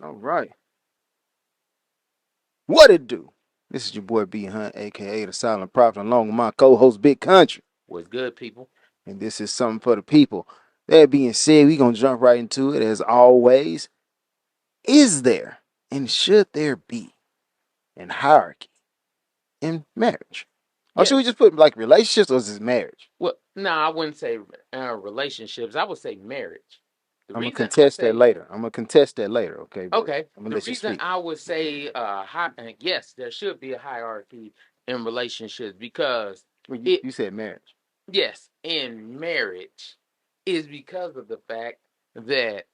All right. What it do? This is your boy B Hunt, aka the Silent Prophet, along with my co-host Big Country. What's good, people? And this is something for the people. That being said, we gonna jump right into it as always. Is there and should there be an hierarchy in marriage? Or should we Yes. just put like relationships or is this marriage? Well, no, I wouldn't say relationships. I would say marriage. The I'm gonna reason I contest that say later. I'm gonna contest that later, okay? But okay, I'm gonna the let you reason speak. I would say yes, there should be a hierarchy in relationships because Well, you, it you said marriage. yes, in marriage is because of the fact that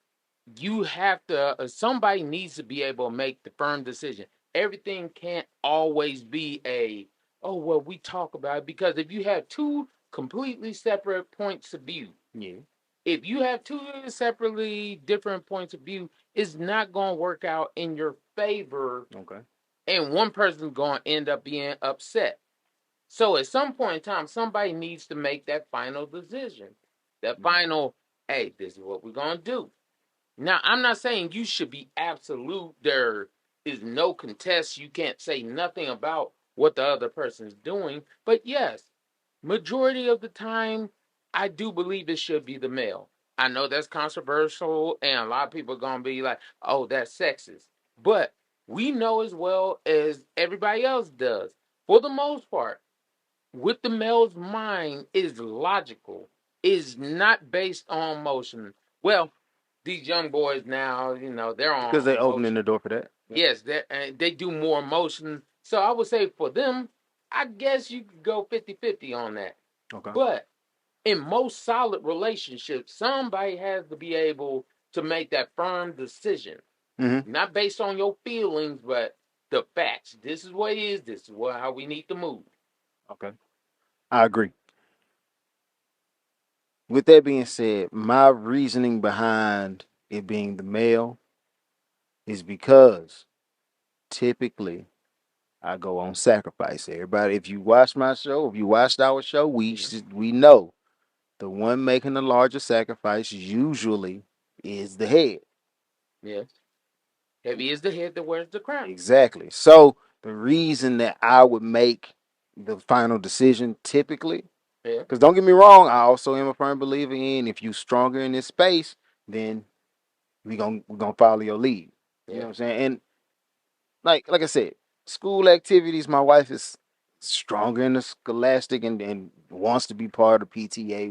you have to somebody needs to be able to make the firm decision. Everything can't always be a oh well we talk about it because if you have two completely separate points of view, Yeah. if you have two separately different points of view, it's not going to work out in your favor Okay. and one person's going to end up being upset. So at some point in time, somebody needs to make that final decision. That final, hey, this is what we're going to do. Now, I'm not saying you should be absolute. There is no contest. You can't say nothing about what the other person's doing. But yes, majority of the time, I do believe it should be the male. I know that's controversial, and a lot of people are going to be like, oh, that's sexist. But we know as well as everybody else does, for the most part, with the male's mind is logical, is not based on emotion. Well, these young boys now, they're Because on they opening emotion. the door for that. Yep. Yes, they do more emotion. So I would say for them, I guess you could go 50-50 on that. Okay. But in most solid relationships, somebody has to be able to make that firm decision, Mm-hmm. not based on your feelings, but the facts. This is what it is. This is how we need to move. Okay. I agree. With that being said, my reasoning behind it being the male is because typically I go on sacrifice. Everybody, if you watch my show, if you watched our show, Yeah. we know the one making the larger sacrifice usually is the head. Yes. Heavy is the head that wears the crown. Exactly. So the reason that I would make the final decision typically, Yeah. because don't get me wrong, I also am a firm believer in if you stronger in this space, then we gonna follow your lead. You know Yeah. what I'm saying? And like I said, school activities, my wife is stronger in the scholastic and wants to be part of PTA,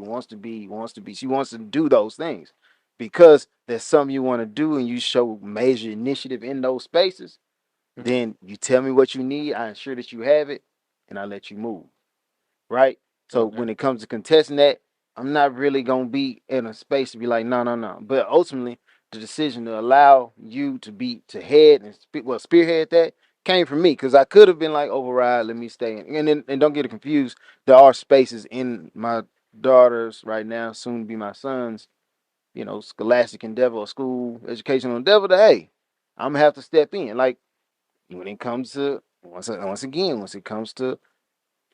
she wants to do those things. Because there's something you want to do and you show major initiative in those spaces, Mhm. then you tell me what you need, I ensure that you have it, and I let you move. Right? So Okay. when it comes to contesting that, I'm not really gonna be in a space to be like, no, no, no. But ultimately, the decision to allow you to be to head and spearhead that came from me because I could have been like override, let me stay in. And don't get it confused. There are spaces in my daughters right now, soon to be my sons, scholastic endeavor or school educational endeavor. That hey, I'm gonna have to step in. Like when it comes to once it comes to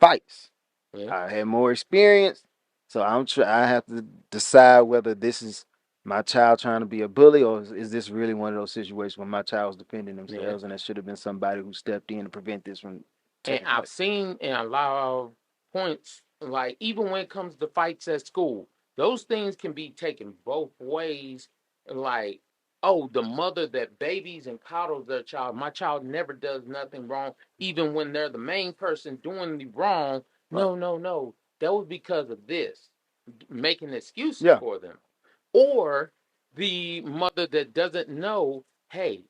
fights. Yeah. I had more experience, so I have to decide whether this is my child trying to be a bully or is this really one of those situations where my child was defending Yeah. themselves and there should have been somebody who stepped in to prevent this from And taking I've place. seen in a lot of points, like even when it comes to fights at school, those things can be taken both ways. Like, oh, the mother that babies and coddles their child, my child never does nothing wrong, even when they're the main person doing the wrong. Right. No, no, no. That was because of this, making excuses Yeah. for them. Or the mother that doesn't know, hey,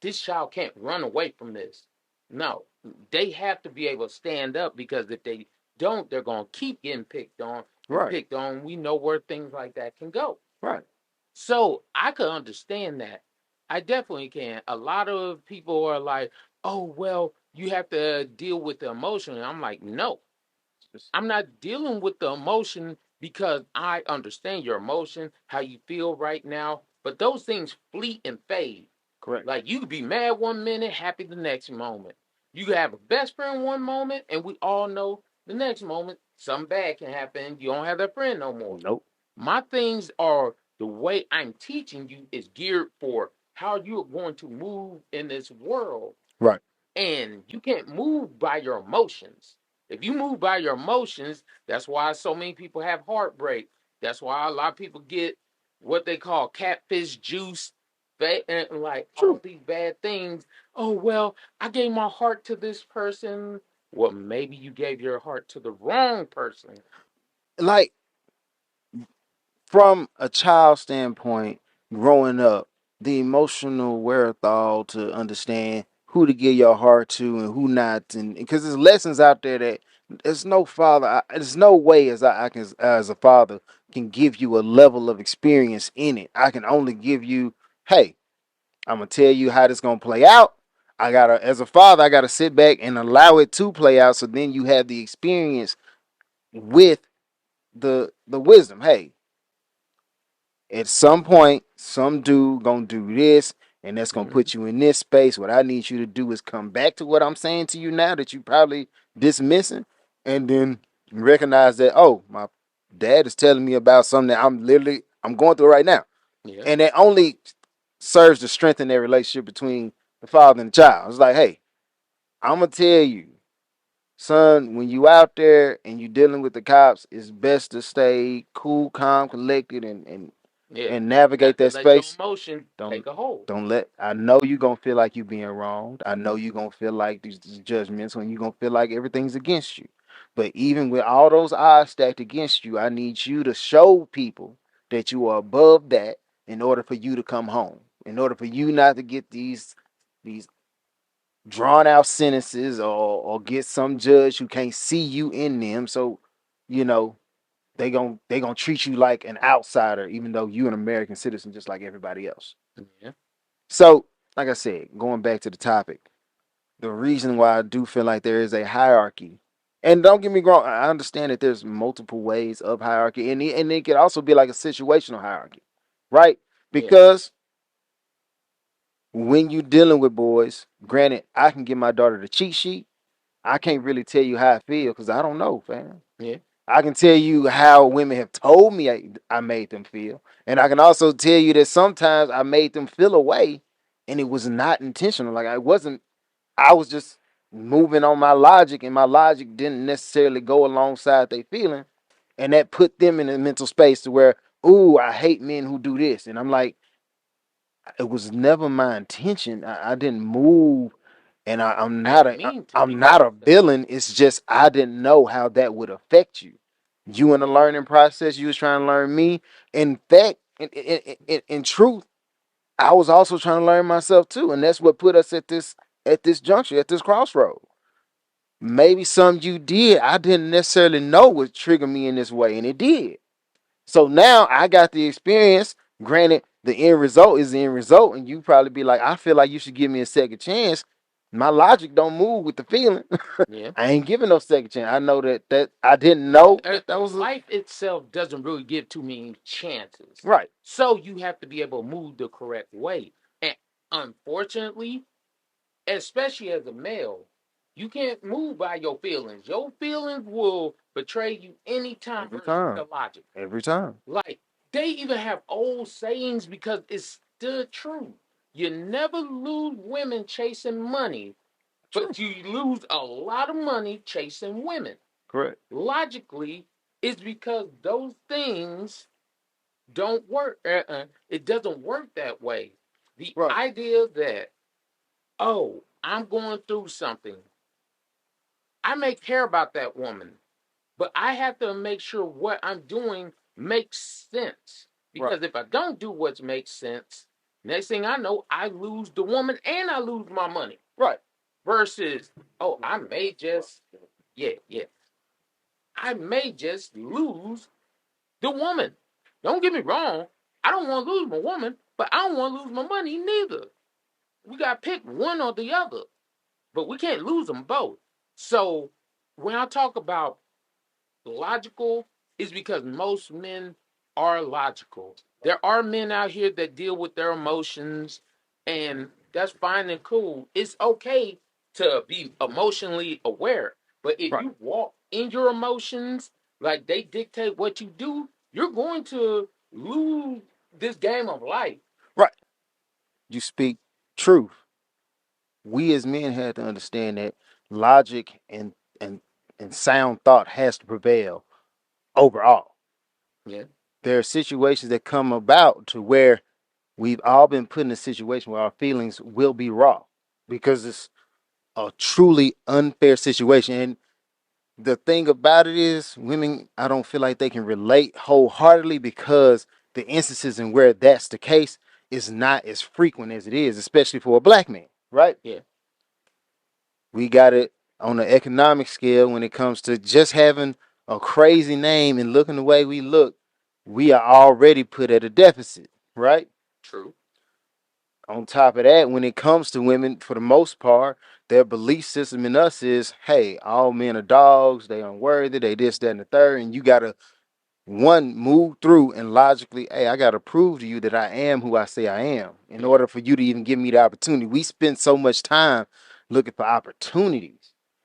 this child can't run away from this. No, they have to be able to stand up because if they don't, they're going to keep getting picked on and Right. picked on. We know where things like that can go. Right. So I could understand that. I definitely can. A lot of people are like, oh, well, you have to deal with the emotion. And I'm like, no, Just I'm not dealing with the emotion because I understand your emotion, how you feel right now. But those things fleet and fade. correct. Like you could be mad one minute, happy the next moment. You could have a best friend one moment, and we all know the next moment something bad can happen. You don't have that friend no more. Nope. My things are the way I'm teaching you is geared for. how you're going to move in this world. Right. And you can't move by your emotions. If you move by your emotions, that's why so many people have heartbreak. That's why a lot of people get what they call catfish juice, and like all True. these bad things. Oh, well, I gave my heart to this person. Well, maybe you gave your heart to the wrong person. Like from a child standpoint, growing up, the emotional wherewithal to understand who to give your heart to and who not, and because there's lessons out there that there's no father, there's no way I can, as a father, can give you a level of experience in it. I can only give you, hey, I'm gonna tell you how this gonna play out. I gotta, as a father, I gotta sit back and allow it to play out, so then you have the experience with the wisdom. Hey, at some point, some dude gonna do this, and that's gonna Mhm. put you in this space. What I need you to do is come back to what I'm saying to you now that you probably dismissing, and then recognize that, oh, my dad is telling me about something that I'm going through right now, Yeah, and it only serves to strengthen that relationship between the father and the child. It's like, hey, I'm gonna tell you, son, when you out there and you dealing with the cops, it's best to stay cool, calm, collected, yeah. and navigate Not to that let your space. emotion Don't take a hold. don't let. I know you gonna feel like you being wronged. I know you gonna feel like these judgments when you gonna feel like everything's against you. But even with all those odds stacked against you, I need you to show people that you are above that in order for you to come home. In order for you not to get these drawn out sentences, or get some judge who can't see you in them. So, you know, they gonna treat you like an outsider, even though you an American citizen just like everybody else. Yeah, So, like I said, going back to the topic, the reason why I do feel like there is a hierarchy, and don't get me wrong, I understand that there's multiple ways of hierarchy, and it could also be like a situational hierarchy, right? yeah, Because when you dealing with boys, granted, I can give my daughter the cheat sheet. I can't really tell you how I feel because I don't know, fam. yeah, I can tell you how women have told me I made them feel. And I can also tell you that sometimes I made them feel a way and it was not intentional. Like I was just moving on my logic, and my logic didn't necessarily go alongside their feeling. And that put them in a mental space to where, ooh, I hate men who do this. And I'm like, it was never my intention. I didn't move, and I didn't mean to I'm do not a anything. villain. It's just I didn't know how that would affect you. You in the learning process, you was trying to learn me. In fact, in truth, I was also trying to learn myself too, and that's what put us at this juncture, at this crossroad. Maybe some you did I didn't necessarily know would trigger me in this way, and it did. So now I got the experience. Granted, the end result is the end result, and you probably be like, I feel like you should give me a second chance. My logic don't move with the feeling. Yeah. I ain't giving no second chance. I know that I didn't Well, know that that was a life itself doesn't really give too many chances. right. So you have to be able to move the correct way. And unfortunately, especially as a male, you can't move by your feelings. Your feelings will betray you anytime Every versus time. the logic. Every time. Like, they even have old sayings because it's still true. You never lose women chasing money, True. but you lose a lot of money chasing women. Correct. Logically, it's because those things don't work. It doesn't work that way. The Right. idea that, oh, I'm going through something, I may care about that woman, but I have to make sure what I'm doing makes sense. Right. Because if I don't do what makes sense, next thing I know, I lose the woman and I lose my money. Right. Versus, oh, I may just, yeah, yeah, I may just lose the woman. Don't get me wrong. I don't want to lose my woman, but I don't want to lose my money neither. We got to pick one or the other, but we can't lose them both. So when I talk about logical, it's because most men are logical. There are men out here that deal with their emotions, and that's fine and cool. It's okay to be emotionally aware, but if Right. you walk in your emotions like they dictate what you do, you're going to lose this game of life. Right. you speak truth. We as men had to understand that logic and and sound thought has to prevail overall. Yeah. There are situations that come about to where we've all been put in a situation where our feelings will be raw because it's a truly unfair situation. And the thing about it is, women, I don't feel like they can relate wholeheartedly because the instances in where that's the case is not as frequent as it is, especially for a black man, right? Yeah. We got it on the economic scale when it comes to just having a crazy name and looking the way we look. We are already put at a deficit, right? True. On top of that, when it comes to women, for the most part, their belief system in us is, hey, all men are dogs, they unworthy, they this, that, and the third, and you gotta one move through and logically, hey, I gotta prove to you that I am who I say I am in Yeah. order for you to even give me the opportunity. We spend so much time looking for opportunities.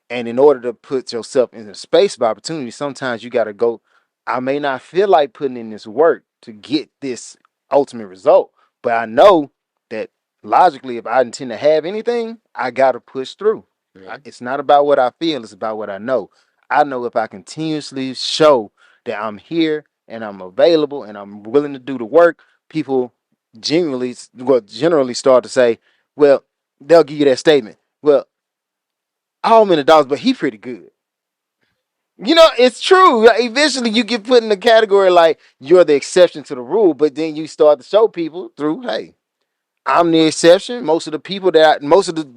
And in order to put yourself in a space of opportunity, sometimes you gotta go. I may not feel like putting in this work to get this ultimate result, but I know that logically, if I intend to have anything, I gotta push through. Yeah. It's not about what I feel, it's about what I know. I know if I continuously show that I'm here and I'm available and I'm willing to do the work, people generally start to say, well, they'll give you that statement. Well, all men are dogs, but he pretty good. You know, it's true. Eventually, you get put in the category like you're the exception to the rule, but then you start to show people through, hey, I'm the exception. Most of the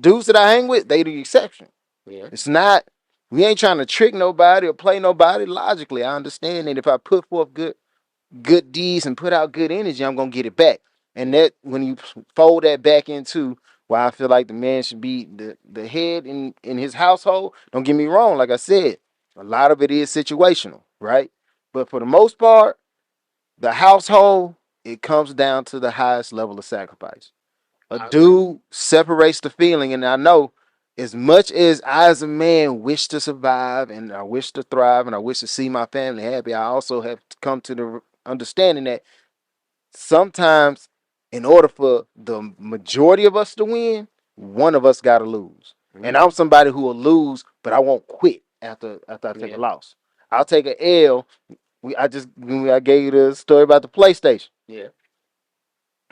dudes that I hang with, they the exception. Yeah. It's not. We ain't trying to trick nobody or play nobody. Logically, I understand that if I put forth good deeds and put out good energy, I'm gonna get it back. And Yeah. that when you fold that back into why I feel like the man should be the head in his household. Don't get me wrong, like I said, a lot of it is situational, right? But for the most part, the household, it comes down to the highest level of sacrifice. A I agree. dude separates the feeling, and I know as much as I as a man wish to survive and I wish to thrive and I wish to see my family happy, I also have to come to the understanding that sometimes in order for the majority of us to win, one of us gotta lose. And Mm-hmm. I'm somebody who will lose, but I won't quit after I take a Yeah. loss. I'll take an L. I gave you the story about the PlayStation. Yeah.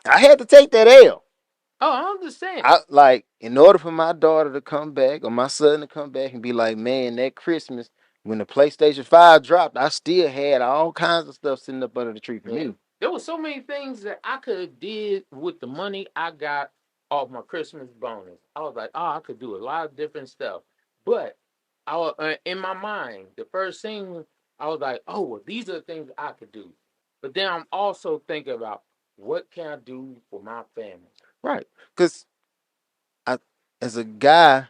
I had to take that L. Oh, I understand. I like in order for my daughter to come back or my son to come back and be like, man, that Christmas when the PlayStation 5 dropped, I still had all kinds of stuff sitting up under the tree for Yeah. me. There were so many things that I could have did with the money I got off my Christmas bonus. I was like, oh, I could do a lot of different stuff. But I was, in my mind, the first thing I was like, oh, well, these are the things I could do. But then I'm also thinking about what can I do for my family. Right. Because I as a guy,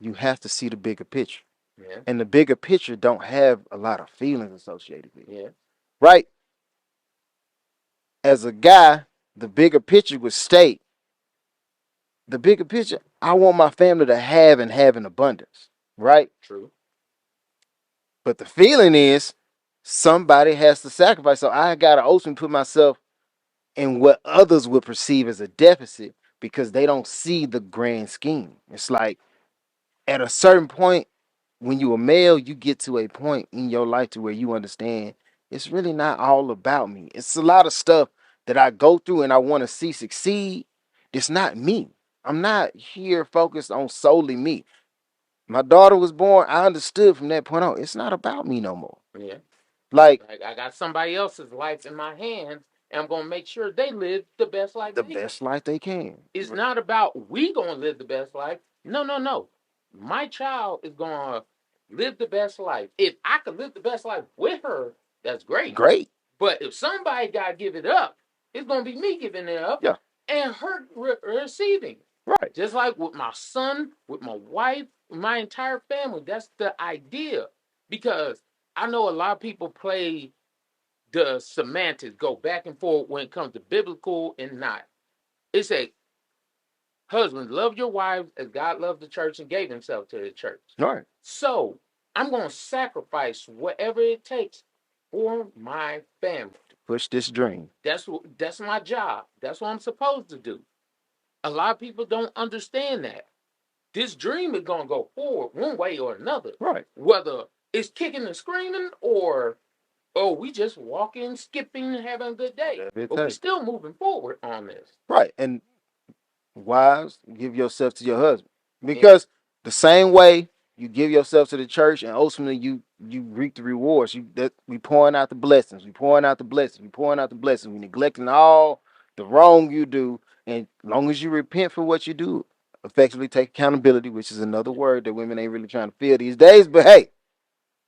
you have to see the bigger picture. Yeah. And the bigger picture don't have a lot of feelings associated with it. Yeah. Right? As a guy, the bigger picture would state the bigger picture, I want my family to have and have in abundance. Right? True. But the feeling is somebody has to sacrifice. So I gotta ultimately put myself in what others would perceive as a deficit because they don't see the grand scheme. It's like at a certain point, when you're a male, you get to a point in your life to where you understand it's really not all about me. It's a lot of stuff that I go through and I want to see succeed. It's not me. I'm not here focused on solely me. My daughter was born. I understood from that point on, it's not about me no more. Yeah. Like Like I got somebody else's life in my hands, and I'm gonna make sure they live the best life the they can. best life they can. It's not about we gonna live the best life. No, no, no. My child is gonna live the best life. If I could live the best life with her, that's great. Great. But if somebody gotta give it up, it's gonna be me giving it up Yeah. and her receiving. Right. Just like with my son, with my wife, my entire family. That's the idea. Because I know a lot of people play the semantics, go back and forth when it comes to biblical and not. It's a husbands, love your wives as God loved the church and gave himself to the church. All right. So I'm going to sacrifice whatever it takes for my family. Push this dream. That's my job. That's what I'm supposed to do. A lot of people don't understand that. This dream is gonna go forward one way or another. Right. Whether it's kicking and screaming or we just walking, skipping, having a good day. But we still moving forward on this. Right. And wives, give yourself to your husband. Because the same way you give yourself to the church and ultimately you reap the rewards. We pouring out the blessings. We pouring out the blessings. We pouring out the blessings. We neglecting all the wrong you do. And as long as you repent for what you do, effectively take accountability, which is another word that women ain't really trying to feel these days. But hey,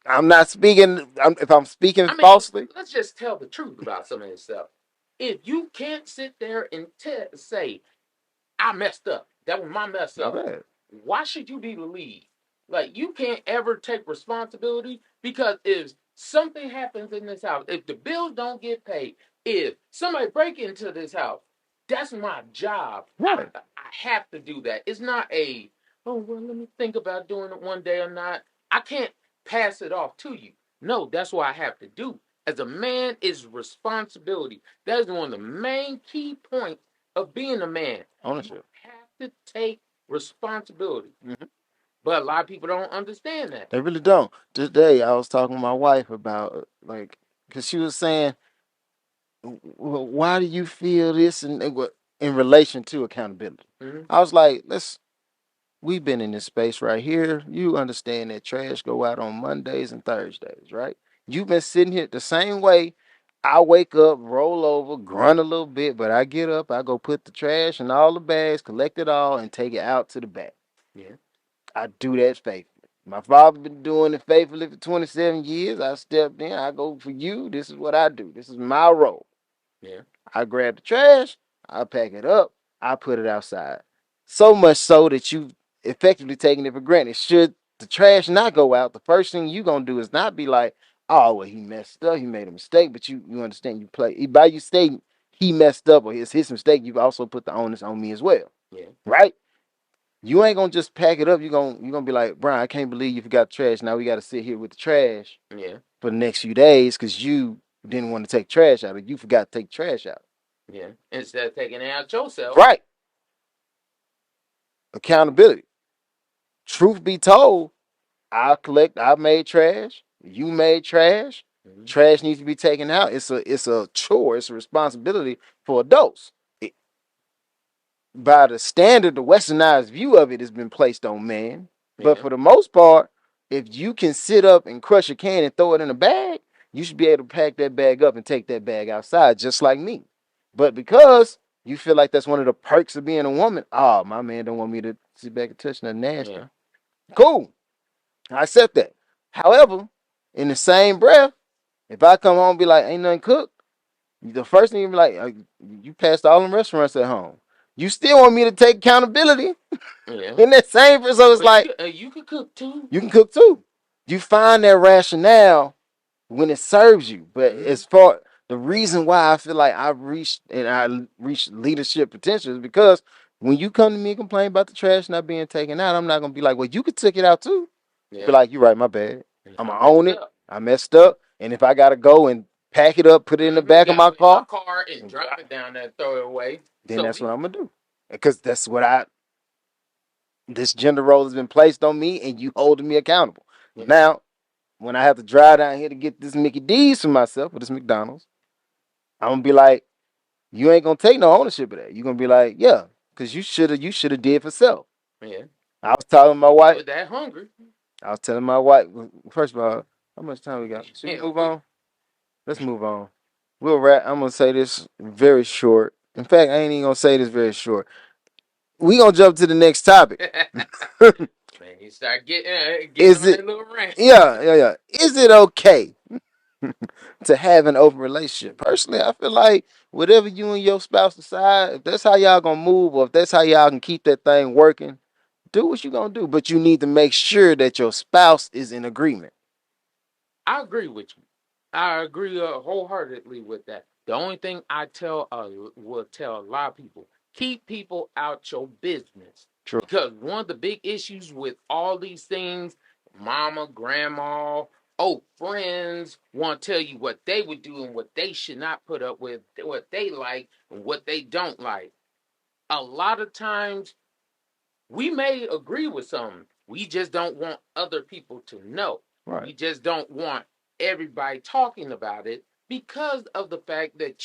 I'm not speaking. If I'm speaking falsely, let's just tell the truth about some of this stuff. If you can't sit there and say, I messed up. That was my mess up. bad. Why should you be the lead? Like, you can't ever take responsibility, because if something happens in this house, if the bills don't get paid, if somebody break into this house, that's my job. Right. I have to do that. It's not well, let me think about doing it one day or not. I can't pass it off to you. No, that's what I have to do. As a man, is responsibility. That is one of the main key points of being a man. Ownership. You have to take responsibility. But a lot of people don't understand that. They really don't. Today, I was talking to my wife about, because she was saying, why do you feel this in relation to accountability? I was like, we've been in this space right here. You understand that trash go out on Mondays and Thursdays, right? You've been sitting here the same way. I wake up, roll over, grunt a little bit, but I get up, I go put the trash in all the bags, collect it all, and take it out to the back. Yeah. I do that faithfully. My father been doing it faithfully for 27 years. I stepped in, I go, for you, this is what I do. This is my role. Yeah. I grab the trash, I pack it up, I put it outside. So much so that you effectively taking it for granted. Should the trash not go out, the first thing you gonna do is not be like, oh, well, he messed up, he made a mistake, but you understand, you play by you stating he messed up or it's his mistake, you've also put the onus on me as well. Yeah. Right? You ain't gonna just pack it up. You're gonna be like, Brian, I can't believe you forgot the trash. Now we gotta sit here with the trash for the next few days because you didn't want to take trash out, or you forgot to take trash out. Yeah. Instead of taking it out yourself. Right. Accountability. Truth be told, I made trash. You made trash. Trash needs to be taken out. It's a chore. It's a responsibility for adults. By the standard, the westernized view of it has been placed on man. But for the most part, if you can sit up and crush a can and throw it in a bag, you should be able to pack that bag up and take that bag outside, just like me. But because you feel like that's one of the perks of being a woman, oh, my man don't want me to sit back and touch nothing nasty. Yeah. Cool. I accept that. However, in the same breath, if I come home and be like, ain't nothing cooked, the first thing you be like, you passed all them restaurants at home. You still want me to take accountability in that same, so it's like you can cook too. You can cook too. You find that rationale when it serves you. But as far the reason why I feel like I reached leadership potential is because when you come to me and complain about the trash not being taken out, I'm not gonna be like, well, you could take it out too. Be like, you're right, my bad. I'm gonna own it. I messed up, and if I gotta go and pack it up, put it in the back of my car, and drive it down there and throw it away, then that's what I'm gonna do. Because that's what this gender role has been placed on me, and you holding me accountable. Now, when I have to drive down here to get this Mickey D's for myself or this McDonald's, I'm gonna be like, you ain't gonna take no ownership of that. You're gonna be like, yeah, because you should have did for self. Yeah. I was telling my wife. I was that hungry. I was telling my wife. First of all, how much time we got? Should we move on? Let's move on. We'll wrap. I'm gonna say this very short. In fact, I ain't even gonna say this very short. We gonna jump to the next topic. Man, you start getting on that little rant. Yeah. Is it okay to have an open relationship? Personally, I feel like whatever you and your spouse decide, if that's how y'all gonna move, or if that's how y'all can keep that thing working, do what you gonna do. But you need to make sure that your spouse is in agreement. I agree with you. I agree wholeheartedly with that. The only thing I will tell a lot of people, keep people out your business. True. Because one of the big issues with all these things, mama, grandma, friends want to tell you what they would do and what they should not put up with, what they like and what they don't like. a lot of times we may agree with something. We just don't want other people to know. Right. We just don't want everybody talking about it because of the fact that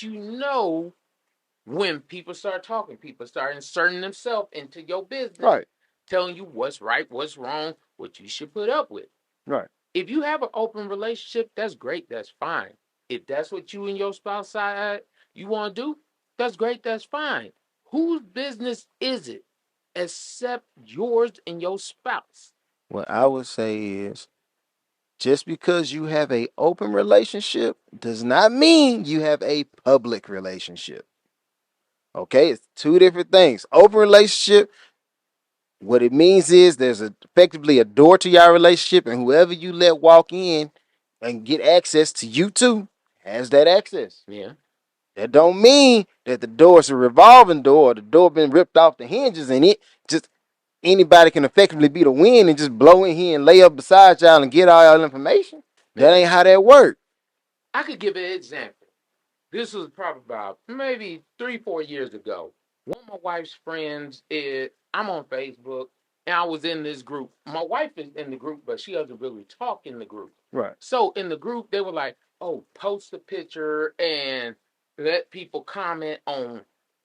when people start talking, people start inserting themselves into your business, Right. telling you what's right, what's wrong, what you should put up with. Right. If you have an open relationship, that's great, that's fine. If that's what you and your spouse side you want to do, that's great, that's fine. Whose business is it except yours and your spouse? What I would say is just because you have a open relationship does not mean you have a public relationship. Okay, it's two different things. Open relationship, what it means is there's effectively a door to your relationship, and whoever you let walk in and get access to you too has that access. Yeah. That don't mean that the door is a revolving door, or the door been ripped off the hinges, and it just anybody can effectively be the wind and just blow in here and lay up beside y'all and get all y'all information. That Yeah. ain't how that work. I could give an example. This was probably about maybe 3, 4 years ago. One of my wife's friends I'm on Facebook and I was in this group. My wife is in the group, but she doesn't really talk in the group. Right. So in the group, they were like, oh, post a picture and let people comment on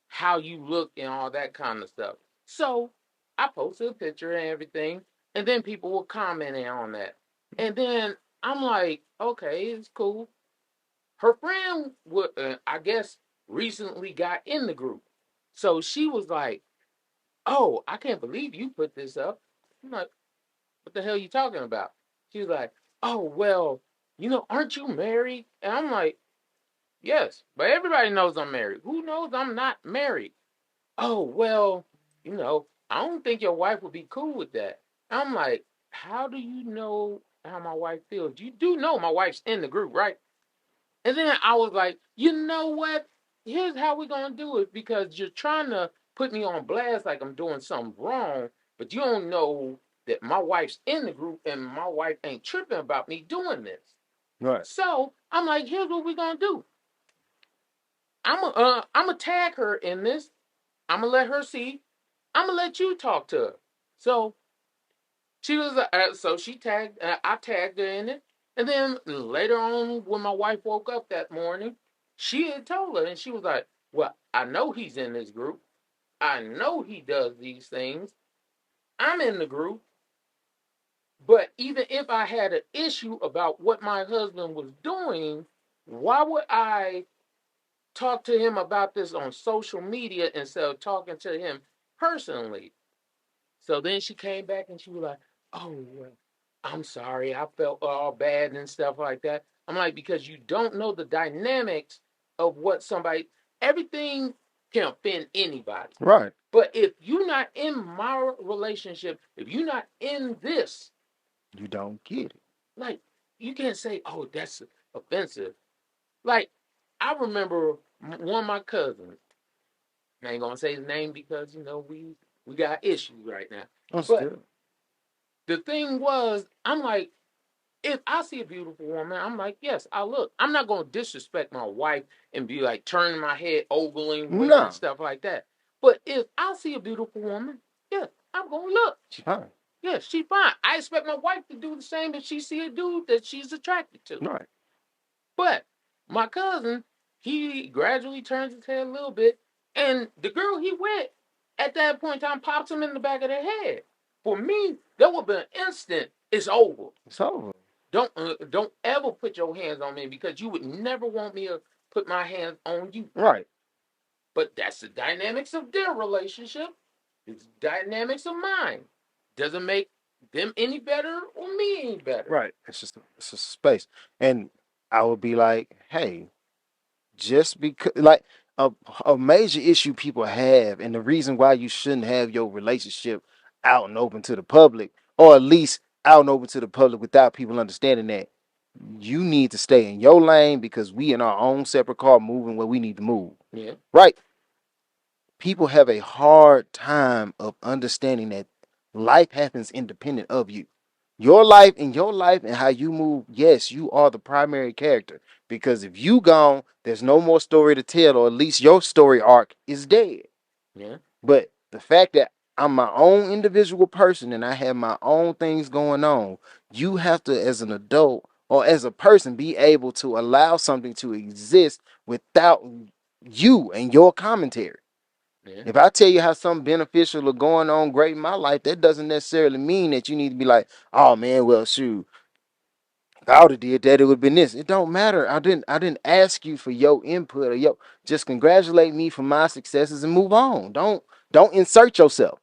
how you look and all that kind of stuff. So I posted a picture and everything, and then people were commenting on that. And then I'm like, okay, it's cool. Her friend would, I guess, recently got in the group. So she was like, oh, I can't believe you put this up. I'm like, what the hell are you talking about? She was like, oh, well, aren't you married? And I'm like, yes, but everybody knows I'm married. Who knows I'm not married? Oh, well, I don't think your wife would be cool with that. I'm like, how do you know how my wife feels? You do know my wife's in the group, right? And then I was like, you know what? Here's how we're gonna do it because you're trying to put me on blast like I'm doing something wrong, but you don't know that my wife's in the group and my wife ain't tripping about me doing this. Right. So I'm like, here's what we're gonna do. I'm gonna tag her in this. I'm gonna let her see. I'm gonna let you talk to her. So she was so she tagged. I tagged her in it, and then later on, when my wife woke up that morning, she had told her, and she was like, "Well, I know he's in this group. I know he does these things. I'm in the group, but even if I had an issue about what my husband was doing, why would I talk to him about this on social media instead of talking to him personally?" So then she came back and she was like, "Oh, well, I'm sorry. I felt all bad and stuff like that." I'm like, because you don't know the dynamics of what everything can offend anybody. Right. But if you're not in my relationship, if you're not in this, You don't get it. like, you can't say, oh, that's offensive. Like, I remember one of my cousins, I ain't gonna say his name because, we got issues right now. But Understood. the thing was, I'm like, if I see a beautiful woman, I'm like, yes, I look. I'm not gonna disrespect my wife and be like turning my head, ogling with her and No. stuff like that. But if I see a beautiful woman, yeah, I'm gonna look. She fine. Yeah, she fine. I expect my wife to do the same if she see a dude that she's attracted to. Right. But my cousin, he gradually turns his head a little bit, and the girl he with at that point in time pops him in the back of the head. For me, that would be an instant. It's over. It's over. Don't ever put your hands on me because you would never want me to put my hands on you. Right. But that's the dynamics of their relationship. It's dynamics of mine. Doesn't make them any better or me any better. Right. It's just space. And I would be like, hey, just because like a a major issue people have, and the reason why you shouldn't have your relationship out and open to the public, or at least out and open to the public without people understanding that you need to stay in your lane because we in our own separate car moving where we need to move. Yeah. Right? People have a hard time of understanding that life happens independent of you. Your life and how you move, yes, you are the primary character. Because if you gone, there's no more story to tell, or at least your story arc is dead. Yeah. But the fact that I'm my own individual person and I have my own things going on, you have to, as an adult or as a person, be able to allow something to exist without you and your commentary. Yeah. If I tell you how something beneficial or going on great in my life, that doesn't necessarily mean that you need to be like, oh man, well shoot, if I would have did that, it would have been this. It don't matter. I didn't ask you for your input or your just congratulate me for my successes and move on. Don't insert yourself.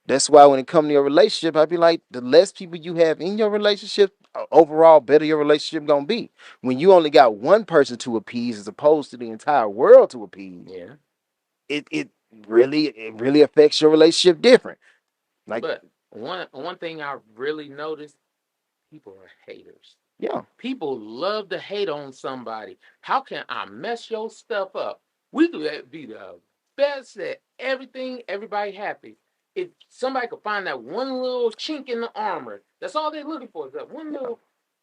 That's why when it comes to your relationship, I'd be like, the less people you have in your relationship, overall, better your relationship gonna be. When you only got one person to appease as opposed to the entire world to appease, Yeah. it really affects your relationship different. Like, But one thing I really noticed, people are haters. yeah, People love to hate on somebody. How can I mess your stuff up? We could be the best at everything, everybody happy. If somebody could find that one little chink in the armor, that's all they're looking for. Is that one yeah, little,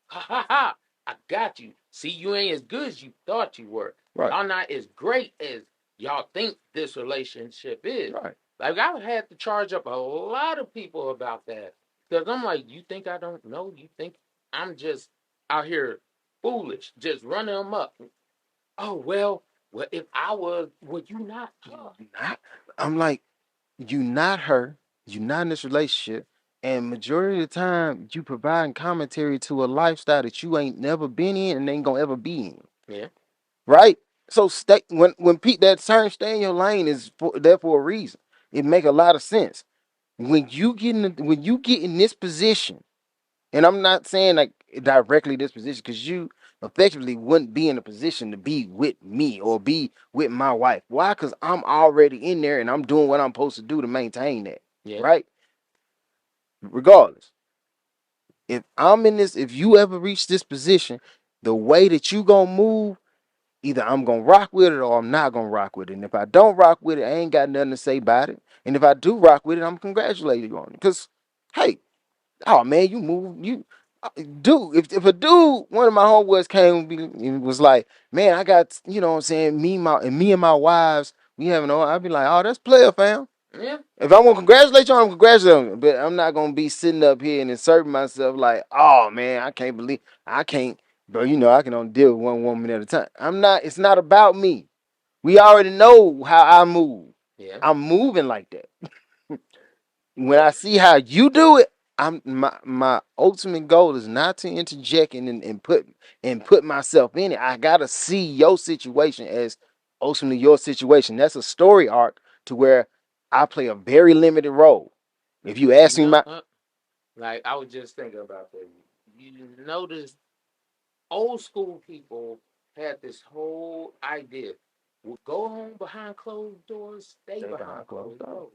ha ha ha, I got you. See, you ain't as good as you thought you were. right, Y'all not as great as y'all think this relationship is. right, Like, I've had to charge up a lot of people about that. Because I'm like, you think I don't know? You think I'm just out here foolish, just running them up? Oh, well, if I was, would you not? Oh, not. I'm like, you not her, you not in this relationship, and majority of the time you providing commentary to a lifestyle that you ain't never been in and ain't gonna ever be in, yeah, right? So stay when Pete that term stay in your lane is there for a reason. It make a lot of sense when you get in this position, and I'm not saying like directly this position because you effectively wouldn't be in a position to be with me or be with my wife. Why? Because I'm already in there and I'm doing what I'm supposed to do to maintain that, yeah, right? Regardless, if you ever reach this position, the way that you gonna move, either I'm gonna rock with it or I'm not gonna rock with it. And if I don't rock with it, I ain't got nothing to say about it. And if I do rock with it, I'm congratulating you on it. Because, hey, oh man, you move, dude. If a dude, one of my homeboys came and was like, man, I got, you know what I'm saying, me and my wives, we having, I'd be like, oh, that's player, fam. yeah, If I'm gonna congratulate you, I'm gonna congratulate you. But I'm not gonna be sitting up here and inserting myself like, oh man, I can't believe I can't, bro. You know, I can only deal with one woman at a time. I'm not. It's not about me. We already know how I move. yeah. I'm moving like that. When But I see how you do it, my ultimate goal is not to interject and put myself in it. I gotta see your situation as ultimately your situation. That's a story arc to where I play a very limited role. If you you ask me know, my like I was just thinking about that. You notice old school people had this whole idea: well, go home behind closed doors, stay stay behind behind closed closed doors. doors.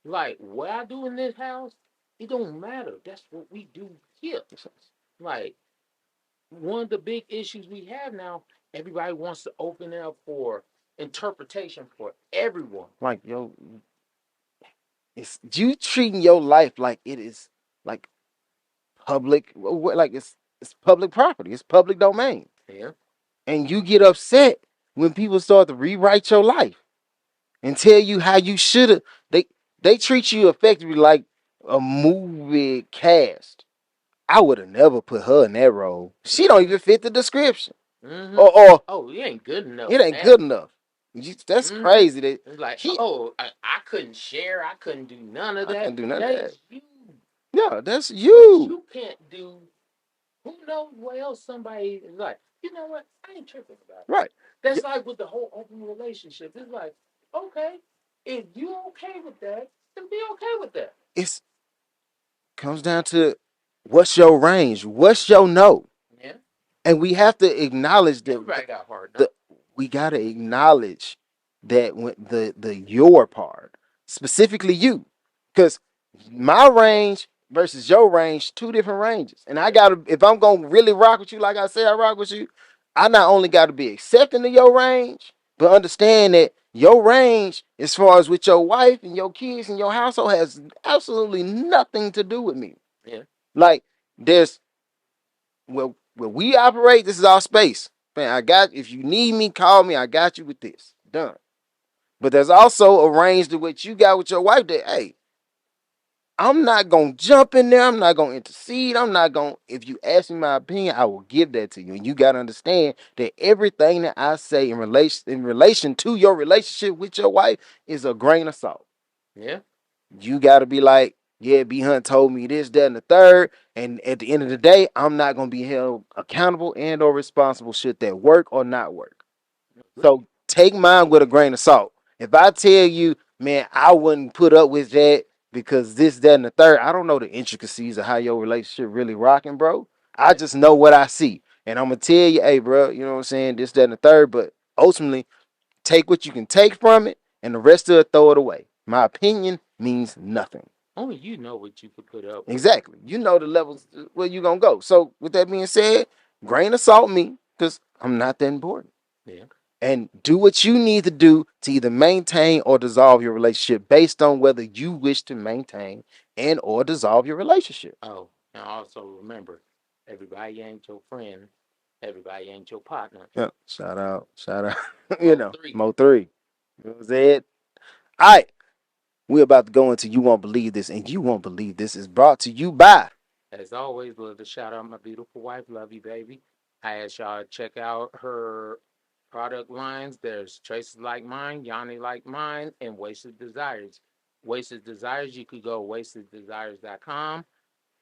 Like what I do in this house, it don't matter. That's what we do here. Like one of the big issues we have now, everybody wants to open it up for interpretation for everyone. Like yo, it's you treating your life like it is like public, like it's public property. It's public domain. Yeah, And you get upset when people start to rewrite your life and tell you how you should have. They treat you effectively like a movie cast. I would have never put her in that role. She don't mm-hmm, even fit the description, mm-hmm. or Oh, you ain't good enough it for ain't that. good enough. That's Mm-hmm. crazy. That It's like, he, oh, I couldn't share. I couldn't do none of I that. can't do none of that. That's you. Yeah, that's What you. you can't do, who knows what else somebody is like. You know what? I ain't tripping about it. Right. Yeah, That's like with the whole open relationship. It's like, okay, if you okay with that, then be okay with that. it's comes down to what's your range, what's your no, Yeah. and we have to acknowledge that Everybody got hard the enough. we gotta acknowledge that when the your part, specifically you, because my range versus your range, two different ranges, and I Yeah. gotta if I'm gonna really rock with you, like I said, I rock with you. I not only got to be accepting of your range, but understand that your range, as far as with your wife and your kids and your household, has absolutely nothing to do with me. Yeah. Like there's where we operate, this is our space. Man, I got if you need me, call me. I got you with this. Done. But there's also a range to what you got with your wife that, hey, I'm not gonna jump in there. I'm not gonna intercede. I'm not gonna. If you ask me my opinion, I will give that to you. And you gotta understand that everything that I say in relation to your relationship with your wife is a grain of salt. Yeah. You gotta be like, yeah, B Hunt told me this, that, and the third. And at the end of the day, I'm not gonna be held accountable and or responsible should that work or not work. Agree. So take mine with a grain of salt. If I tell you, man, I wouldn't put up with that because this, that, and the third, I don't know the intricacies of how your relationship really rocking, bro. I Yeah. just know what I see. And I'm gonna tell you, hey, bro, you know what I'm saying, this, that, and the third, but ultimately, take what you can take from it, and the rest of it, throw it away. My opinion means nothing. Only you know what you could put up with. Exactly. You know the levels where you gonna go. So with that being said, grain of salt me, because I'm not that important. Yeah. And do what you need to do to either maintain or dissolve your relationship based on whether you wish to maintain and or dissolve your relationship. Oh, and also remember, everybody ain't your friend. Everybody ain't your partner. Yeah. Shout out. Mo three. Mo three. You know what I'm saying? All right. We're about to go into You Won't Believe This, and You Won't Believe This is brought to you by. As always, love to shout out my beautiful wife. Love you, baby. I ask y'all to check out her product lines. There's Traces Like Mine, Yanni Like Mine, and Wasted Desires. Wasted Desires, you could go wasteddesires.com.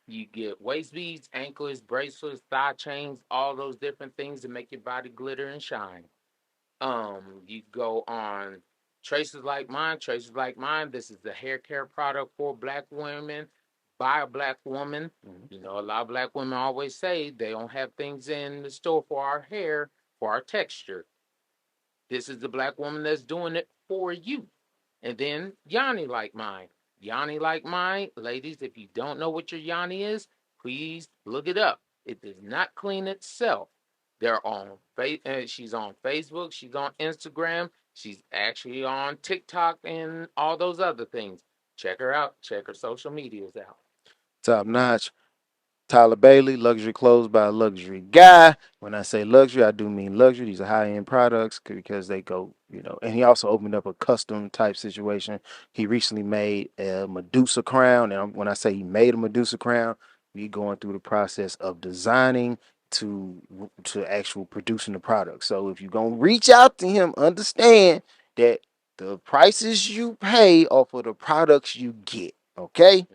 You get waist beads, anklets, bracelets, thigh chains, all those different things to make your body glitter and shine. You go on Traces Like Mine, Traces Like Mine. This is the hair care product for black women by a black woman. Mhm. You know, a lot of black women always say they don't have things in the store for our hair, for our texture. This is the black woman that's doing it for you. And then Yanni Like Mine. Yanni Like Mine, ladies, if you don't know what your Yanni is, please look it up. It does not clean itself. She's on Facebook, she's on Instagram, she's actually on TikTok and all those other things. Check her out. Check her social medias out. Top notch. Tyler Bailey, luxury clothes by a luxury guy. When I say luxury, I do mean luxury. These are high end products because they go, And he also opened up a custom type situation. He recently made a Medusa crown. And when I say he made a Medusa crown, we going through the process of designing to actual producing the product. So if you're gonna reach out to him, understand that the prices you pay are for the products you get. Okay. Okay?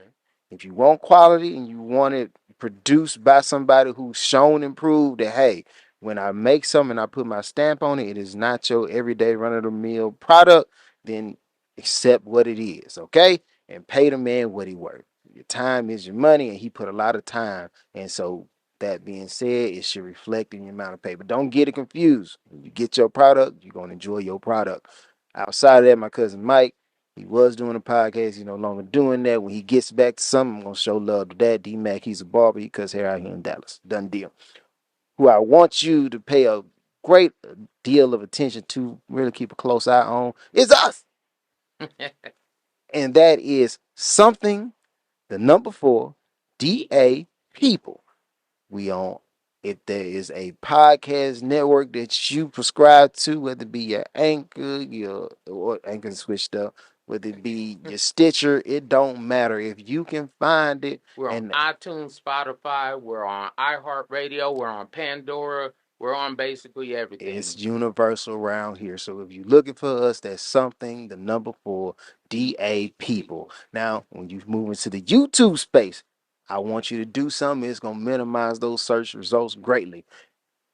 If you want quality and you want it produced by somebody who's shown and proved that, hey, when I make something and I put my stamp on it, it is not your everyday run of the mill product, then accept what it is, okay? And pay the man what he worth. Your time is your money, and he put a lot of time. And so, that being said, it should reflect in your amount of pay. But don't get it confused. When you get your product, you're going to enjoy your product. Outside of that, my cousin Mike, he was doing a podcast. He's no longer doing that. When he gets back to something, I'm gonna show love to that. D Mac, he's a barber. He cuts hair out here in Dallas. Done deal. Who I want you to pay a great deal of attention to, really keep a close eye on, is us. And that is something, the number four, DA people. We on. If there is a podcast network that you prescribe to, whether it be your Anchor, your or Anchor switched up, whether it be your Stitcher, it don't matter. If you can find it, We're on and iTunes, Spotify, we're on iHeartRadio, we're on Pandora, we're on basically it's everything. universal around here. So if you're looking for us, that's something, the number four, DA people. Now, when you move into the YouTube space, I want you to do something. It's gonna minimize those search results greatly.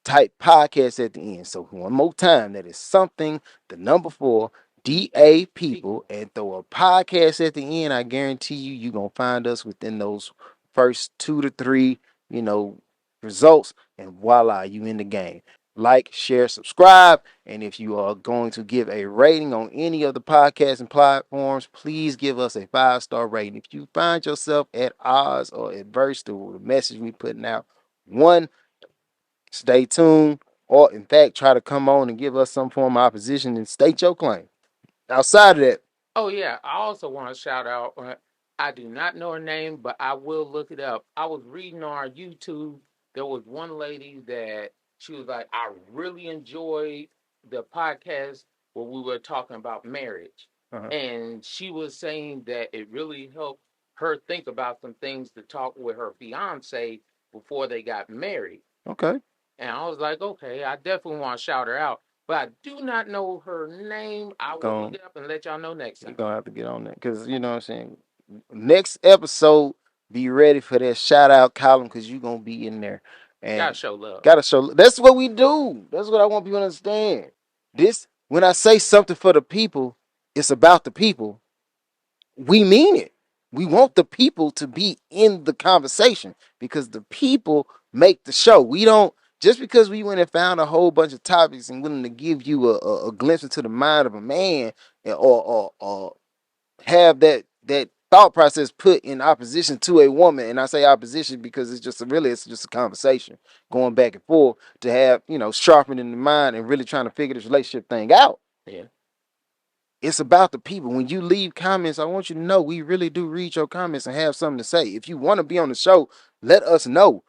Type podcast at the end. So one more time, that is something, the number four, DA people, People. and throw a podcast at the end. I guarantee you're gonna find us within those first two to three, you know, results, and voila, you in the game. Like, share, subscribe, and if you are going to give a rating on any of the podcasting platforms, please give us a 5-star rating. If you find yourself at odds or adverse to the message we putting out, one, stay tuned, or in fact, try to come on and give us some form of opposition and state your claim. Outside of that, Oh yeah, I also want to shout out. I do not know her name, but I will look it up. I was reading on our YouTube. There was one lady that she was like, "I really enjoyed the podcast where we were talking about marriage, Uh-huh. and she was saying that it really helped her think about some things to talk with her fiance before they got married. Okay. And I was like, okay, I definitely want to shout her out, but I do not know her name. I will look Going it up and let y'all know next You're time. gonna have to get on that because you know what I'm saying. Next episode, be ready for that shout out column because you're gonna be in there Gotta and show love. gotta show. That's what we do. That's what I want people to understand. This when I say something for the people, it's about the people. We mean it. We want the people to be in the conversation because the people make the show. We don't just because we went and found a whole bunch of topics and willing to give you a glimpse into the mind of a man or have that thought process put in opposition to a woman. And I say opposition because it's just a conversation going back and forth to have, sharpening the mind and really trying to figure this relationship thing out. Yeah. It's about the people. When you leave comments, I want you to know we really do read your comments and have something to say. If you want to be on the show, let us know.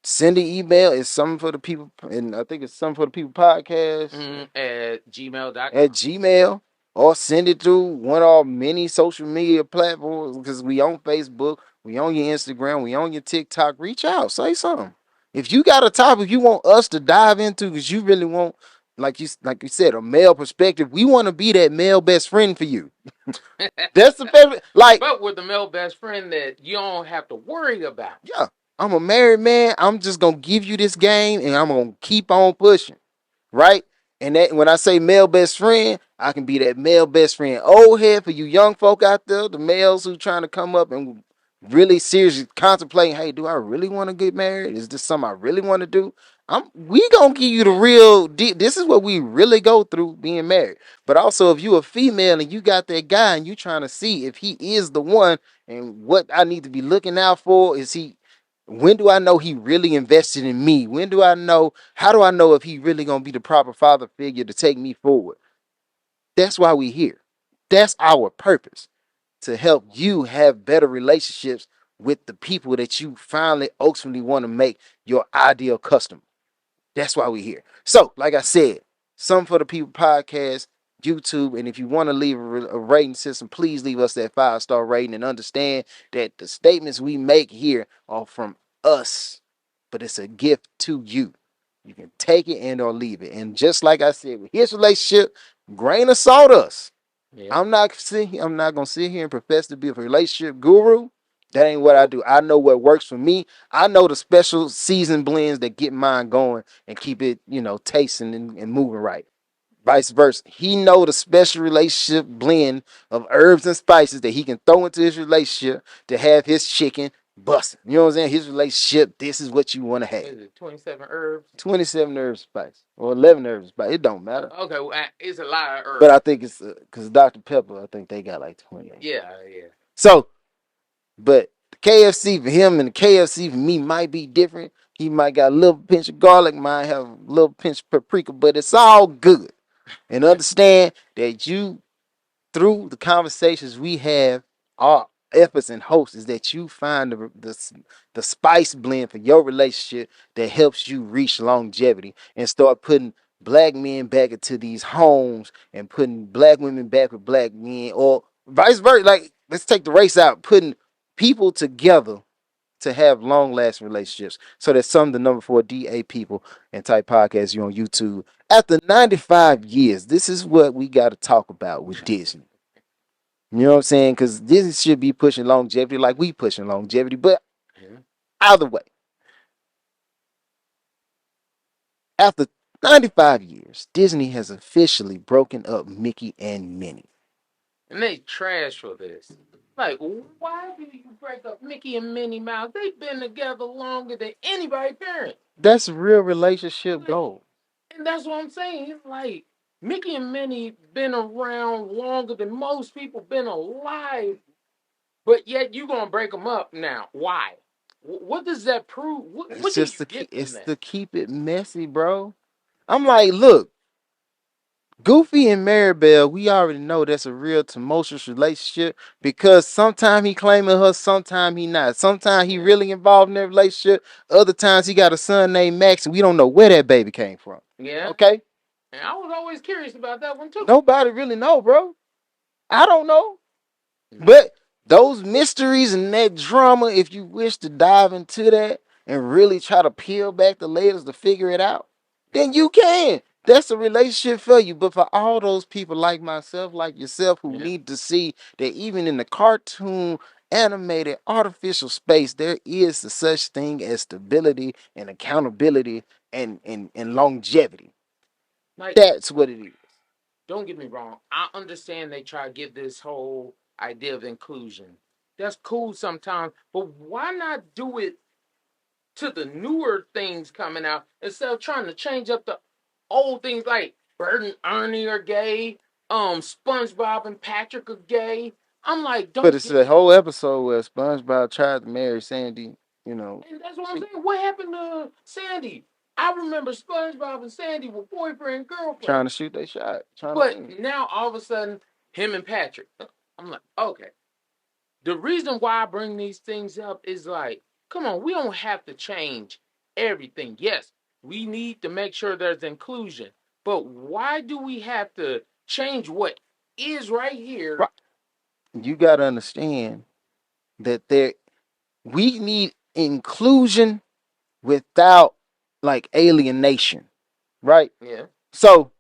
Send an email. It's something for the people, and I think it's something for the people podcast At gmail.com. at Gmail, or send it through one of our many social media platforms because we on Facebook, we on your Instagram, we on your TikTok. Reach out, say something. If you got a topic you want us to dive into because you really want, like you said, a male perspective, we want to be that male best friend for you. That's the favorite. Like, But with the male best friend that you don't have to worry about. yeah, I'm a married man. I'm just gonna give you this game and I'm gonna keep on pushing. Right? And that when I say male best friend, I can be that male best friend. Old head for you young folk out there, the males who trying to come up and really seriously contemplating, hey, do I really want to get married? Is this something I really want to do? We gonna give you the real deep. This is what we really go through being married. But also if you a female and you got that guy and you trying to see if he is the one and what I need to be looking out for, is he when do I know he really invested in me? When do I know? How do I know if he really gonna be the proper father figure to take me forward? That's why we here. That's our purpose to help you have better relationships with the people that you finally ultimately want to make your ideal customer. That's why we're here. So, like I said, Some for the People podcast, YouTube, and if you want to leave a rating system, please leave us that 5-star rating and understand that the statements we make here are from us, but it's a gift to you. You can take it and or leave it. And just like I said, with his relationship, grain of salt us. Yeah. I'm not gonna sit here and profess to be a relationship guru. That ain't what I do. I know what works for me. I know the special season blends that get mine going and keep it, tasting and moving right. Vice versa. He know the special relationship blend of herbs and spices that he can throw into his relationship to have his chicken busting. You know what I'm saying? His relationship, this is what you want to What have. is it? 27 herbs? 27 herbs of spice or 11 herbs of spice. It don't matter. Okay, well, it's a lot of But herbs. I think it's because Dr. Pepper, I think they got like 28. Yeah, yeah. So, but the KFC for him and the KFC for me might be different. He might got a little pinch of garlic, might have a little pinch of paprika, but it's all good. And understand that you, through the conversations we have, our efforts and hopes is that you find the spice blend for your relationship that helps you reach longevity and start putting black men back into these homes and putting black women back with black men or vice versa. Like, let's take the race out, putting people together to have long lasting relationships. So that's some of the number 4 DA people and type podcast you on YouTube. After 95 years, this is what we got to talk about with Disney. You know what I'm saying? Because Disney should be pushing longevity like we pushing longevity. But Yeah. either way, after 95 years, Disney has officially broken up Mickey and Minnie. And they trash for this. Like, why do you break up Mickey and Minnie Mouse? They've been together longer than anybody's parents. That's real relationship Like, goal. and that's what I'm saying. It's like Mickey and Minnie been around longer than most people been alive, but yet you gonna break them up now. Why? What does that prove? What It's do just you get from it's that? to keep it messy, bro. I'm like, look, Goofy and Maribel, we already know that's a real tumultuous relationship because sometimes he claiming her, sometimes he not. Sometimes he really involved in that relationship. Other times he got a son named Max and we don't know where that baby came from. Yeah. Okay? And I was always curious about that one too. Nobody really know, bro. I don't know. Mm. But those mysteries and that drama, if you wish to dive into that and really try to peel back the layers to figure it out, then you can. That's a relationship for you. But for all those people like myself, like yourself, who Yeah. need to see that even in the cartoon, animated, artificial space, there is a such thing as stability and accountability and longevity. Like, That's what it is. don't get me wrong. I understand they try to give this whole idea of inclusion. That's cool sometimes, but why not do it to the newer things coming out instead of trying to change up the old things like Bert and Ernie are gay, SpongeBob and Patrick are gay. I'm like, But don't it's get a me. whole episode where SpongeBob tried to marry Sandy, And that's what I'm she saying. What happened to Sandy? I remember SpongeBob and Sandy were boyfriend and girlfriend. trying to shoot their shot, trying to But win. now all of a sudden, him and Patrick. I'm like, okay. The reason why I bring these things up is like, come on, we don't have to change everything. Yes, we need to make sure there's inclusion. But why do we have to change what is right here? Right. You got to understand that we need inclusion without like alienation, right? Yeah, So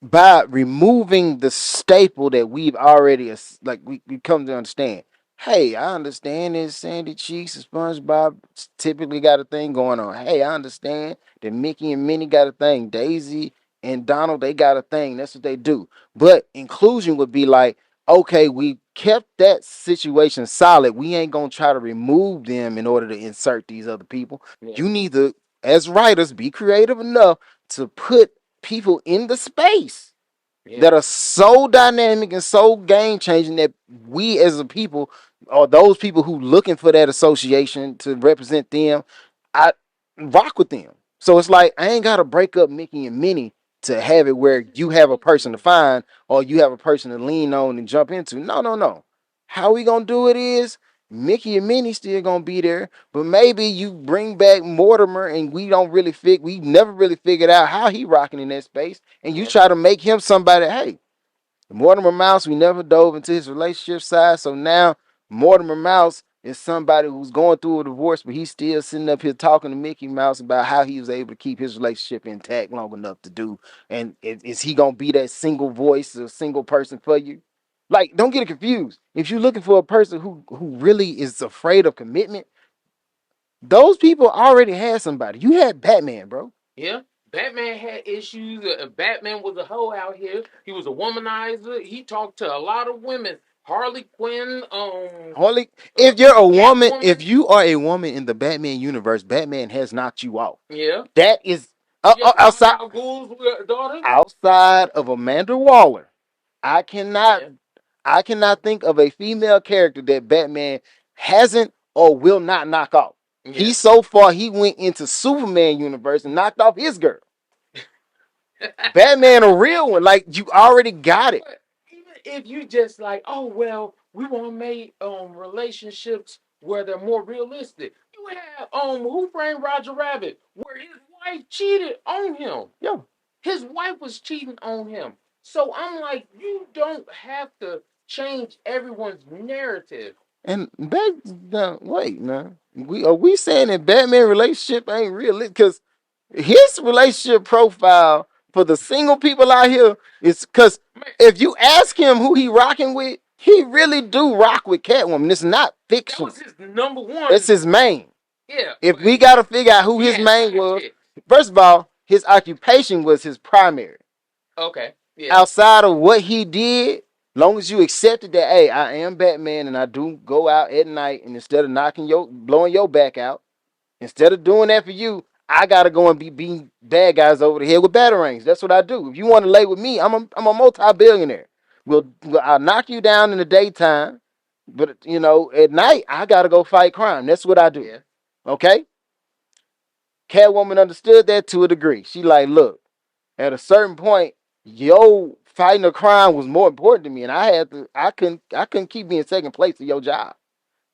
by removing the staple that we've already like we come to understand. Hey, I understand this Sandy Cheeks and SpongeBob typically got a thing going on. Hey, I understand that Mickey and Minnie got a thing. Daisy and Donald, they got a thing. That's what they do. But inclusion would be like, okay, we kept that situation solid. We ain't gonna try to remove them in order to insert these other people. yeah, You need to, as writers, be creative enough to put people in the space yeah, that are so dynamic and so game changing that we as a people, or those people who looking for that association to represent them, I rock with them. So it's like I ain't gotta break up Mickey and Minnie to have it this where is you the have a person to thing. find or you have a person to lean on and jump into. No, no, no. How we gonna do it is Mickey and Minnie still gonna be there, but maybe you bring back Mortimer and we never really figured out how he rocking in that space, and you Yeah, try to make him somebody. Hey, Mortimer Mouse, we never dove into his relationship side, so now Mortimer Mouse is somebody who's going through a divorce, but he's still sitting up here talking to Mickey Mouse about how he was able to keep his relationship intact long enough to do. And is he gonna be that single voice, a single person for you? Like, don't get it confused. If you're looking for a person who really is afraid of commitment, those people already had somebody. You had Batman, bro. yeah. Batman had issues. Batman was a hoe out here. He was a womanizer. He talked to a lot of women. Harley Quinn, Harley, if you're a woman, if Catwoman. you are a woman in the Batman universe, Batman has knocked you out. Yeah, That is yeah. Ra's outside al Ghul's daughter. of Amanda Waller. I cannot Yeah, I cannot think of a female character that Batman hasn't or will not knock off. He yeah. so far he went into Superman universe and knocked off his girl. Batman a real one, like you already got it. But even if you just like, oh well, we want to make relationships where they're more realistic. You have Who Framed Roger Rabbit, where his wife cheated on him. Yeah. His wife was cheating on him. So I'm like, you don't have to change everyone's narrative. And back now, wait, man. We saying that Batman relationship ain't real? Because his relationship profile for the single people out here is because Man, if you ask him who he rocking with, he really do rock with Catwoman. It's not that fiction. was his number It's one. his main. Yeah, If but we gotta figure out who he his had main side was, chicks. first of all, his occupation was his primary. Okay, yeah, Outside of what he did, long as you accepted that, hey, I am Batman and I do go out at night, and instead of blowing your back out, instead of doing that for you, I gotta go and be beating bad guys over the head with batarangs. That's what I do. If you want to lay with me, I'm a multi-billionaire. I'll knock you down in the daytime, but at night I gotta go fight crime. That's what I do. yeah, Okay? Catwoman understood that to a degree. She like, look, at a certain point, yo fighting a crime was more important to me, and I couldn't keep being second place to your job.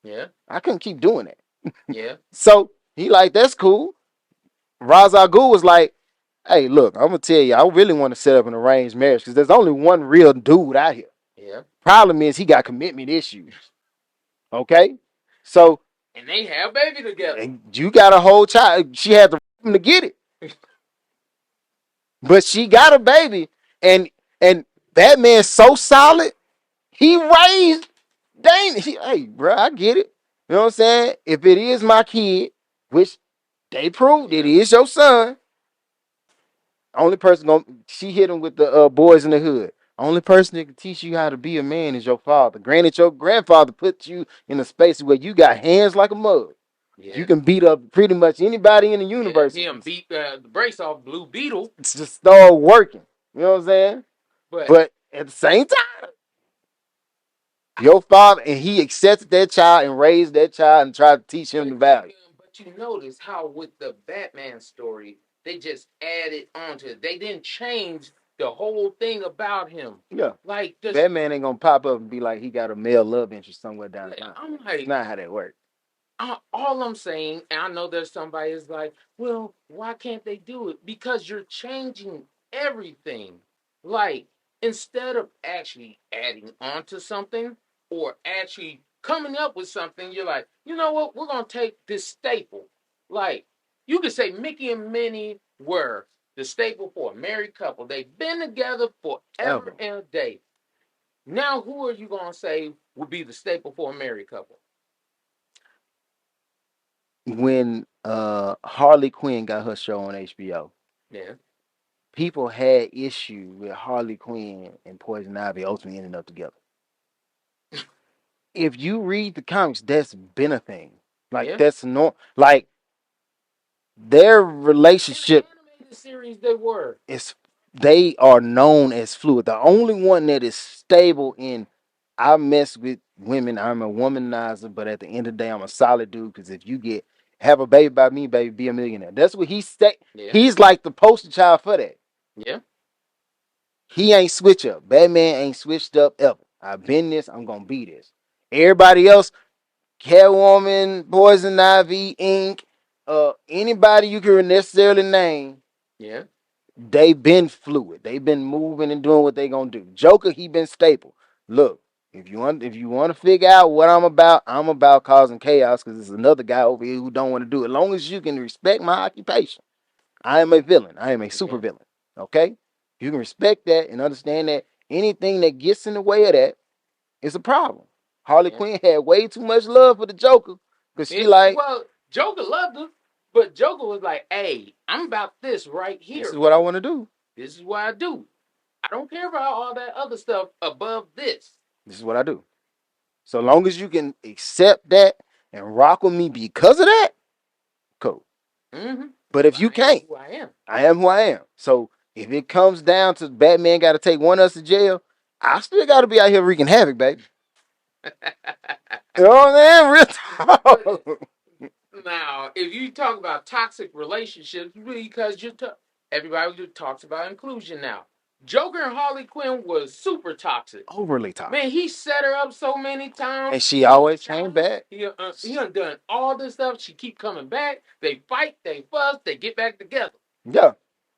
yeah, I couldn't keep doing that. yeah, So he like, that's cool. Ra's al Ghul was like, Hey, look, I'm gonna tell you, I really want to set up an arranged marriage because there's only one real dude out here. Yeah. Problem is, he got commitment issues. Okay, so And they have baby together. and you got a whole child. She had to get it, but she got a baby, and and that man's so solid. He raised. Dang, hey, bro, I get it. You know what I'm saying? If it is my kid, which they proved it Yeah. is your son, only person gonna she hit him with the boys in the hood. Only person that can teach you how to be a man is your father. Granted, your grandfather put you in a space where you got hands like a mug. You Yeah. can beat up pretty much anybody in the Yeah. universe. Him beat the brakes off Blue Beetle. It's just start working. You know what I'm saying? But But at the same time, your father and he accepted that child and raised that child and tried to teach him the value. but you notice how with the Batman story, they just added on to it. They didn't change the whole thing about him. Yeah. Like this, Batman ain't gonna pop up and be like he got a male love interest somewhere down the line. I'm It's like, not how that works. all I'm saying, and I know there's somebody is like, well, why can't they do it? Because you're changing everything. Like, instead of actually adding on to something or actually coming up with something, you're like, you know what? We're gonna take this staple. Like, you could say Mickey and Minnie were the staple for a married couple. They've been together forever Ever. and a day. Now, who are you gonna say would be the staple for a married couple? When Harley Quinn got her show on HBO, Yeah. people had issue with Harley Quinn and Poison Ivy ultimately ending up together. If you read the comics, that's been a thing. Like Yeah. that's no like their In the relationship animated series, they were. is they are known as fluid. The only one that is stable in I mess with women, I'm a womanizer, but at the end of the day, I'm a solid dude. Because if you get have a baby by me, baby, be a millionaire. That's what he say. Yeah. He's like the poster child for that. Yeah. He ain't switch up. Batman ain't switched up ever. I've been this. I'm gonna be this. Everybody else, Catwoman, Poison Ivy, Ink, anybody you can necessarily name, Yeah. they been fluid. They been moving and doing what they gonna do. Joker, he been stable. Look, if you want to figure out what I'm about causing chaos because there's another guy over here who don't want to do it. As long as you can respect my occupation, I am a villain. I am a super Yeah. villain. Okay, you can respect that and understand that anything that gets in the way of that is a problem. Harley Yeah. Quinn had way too much love for the Joker because she like, Well, Joker loved her, but Joker was like, "Hey, I'm about this right this here. is what I want to do. This is what I do. I don't care about all that other stuff above this." This is what I do. So long as you can accept that and rock with me because of that, cool. Mm-hmm. But if But you I am can't, who I am. I am who I am. So if it comes down to Batman got to take one of us to jail, I still got to be out here wreaking havoc, baby. You know what I'm saying? Real But talk. now, if you talk about toxic relationships, because everybody just talks about inclusion now. Joker and Harley Quinn was super toxic. Overly toxic. Man, he set her up so many times. And she always came back. He done all this stuff. She keep coming back. They fight. They fuss. They get back together. Yeah.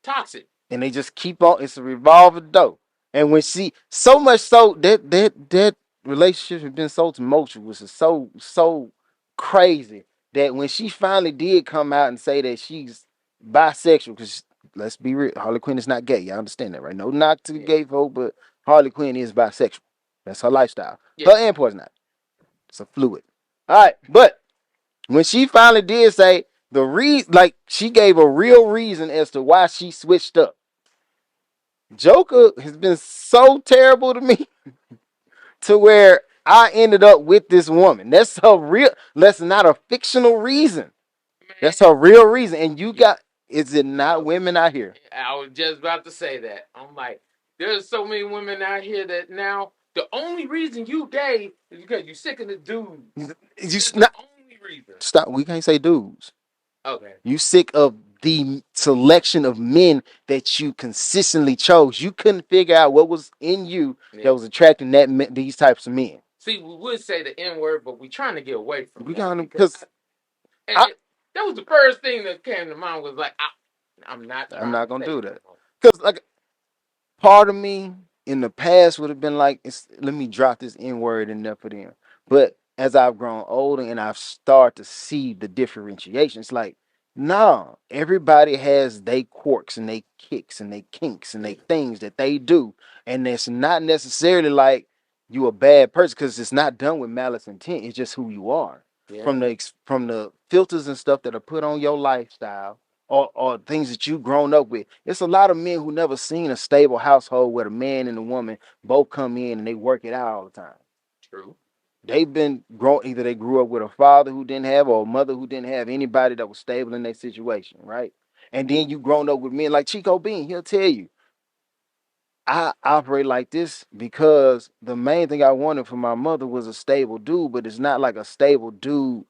Toxic. And they just keep on. It's a revolving door. And when she so much so that relationship has been so tumultuous, is so crazy that when she finally did come out and say that she's bisexual, because let's be real, Harley Quinn is not gay. You understand that, right? No knock to the Yeah. gay folk, but Harley Quinn is bisexual. That's her lifestyle. Yeah. Her and Poison Ivy. It's a fluid. All right, but when she finally did say like she gave a real reason as to why she switched up. Joker has been so terrible to me to where I ended up with this woman. That's her real. That's not a fictional reason. That's Man, her real reason. And you you, got. Is it not know, women out here? I was just about to say that. I'm like, there's so many women out here that now the only reason you gay is because you're sick of the dude. You That's the not only reason. stop. We can't say dudes. Okay. You sick of the selection of men that you consistently chose. You couldn't figure out what was in you Yeah. that was attracting these types of men. See, we would say the N word, but we're trying to get away from We that got them because because I that was the first thing that came to mind was like, I'm not I'm trying not to gonna take do it no that. more. Cause like part of me in the past would have been like, let me drop this N word in there for them. But as I've grown older and I've started to see the differentiation, it's like, no, everybody has they quirks and they kicks and they kinks and Yeah. they things that they do. And it's not necessarily like you a bad person because it's not done with malice intent. It's just who you are. Yeah. From the filters and stuff that are put on your lifestyle or things that you've grown up with. It's a lot of men who never seen a stable household where the man and the woman both come in and they work it out all the time. True. They've been grown, either they grew up with a father who didn't have or a mother who didn't have anybody that was stable in their situation, right? And then you grown up with men like Chico Bean, he'll tell you, I operate like this because the main thing I wanted from my mother was a stable dude, but it's not like a stable dude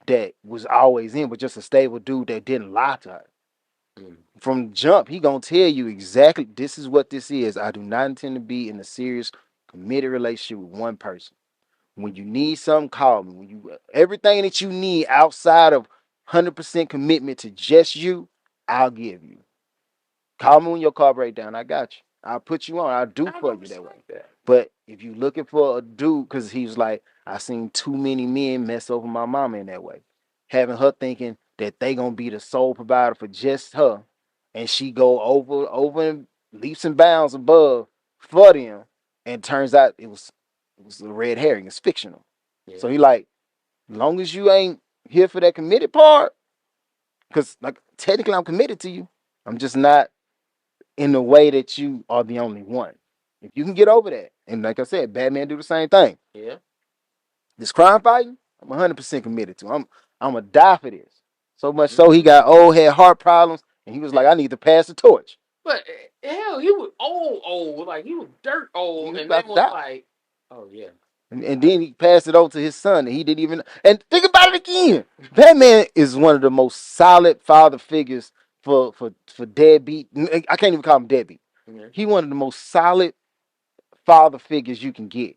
that was always in, but just a stable dude that didn't lie to her. Mm. From jump, he gonna tell you exactly this is what this is. I do not intend to be in a serious committed relationship with one person. When you need something, call me. When you everything that you need outside of 100% commitment to just you, I'll give you. Call me when your car break down. I got you. I'll put you on. I'll do I for don't you that way. respect that. But if you looking for a dude, because he was like, I seen too many men mess over my mama in that way, having her thinking that they gonna be the sole provider for just her, and she go over and leaps and bounds above for them, and turns out it was a red herring. It's fictional. Yeah. So he like, long as you ain't here for that committed part, because like technically I'm committed to you. I'm just not in the way that you are the only one. If you can get over that, and like I said, Batman do the same thing. Yeah. This crime fighting, I'm 100% committed to. I'm a die for this. So much so he Mm-hmm. got had heart problems, and he was like, Yeah. I need to pass the torch. But hell, he was old, like he was dirt He old, was and then about to was die. like, oh yeah, And then he passed it on to his son, and he didn't even. And think about it again. Batman is one of the most solid father figures for deadbeat. I can't even call him deadbeat. yeah, He one of the most solid father figures you can get.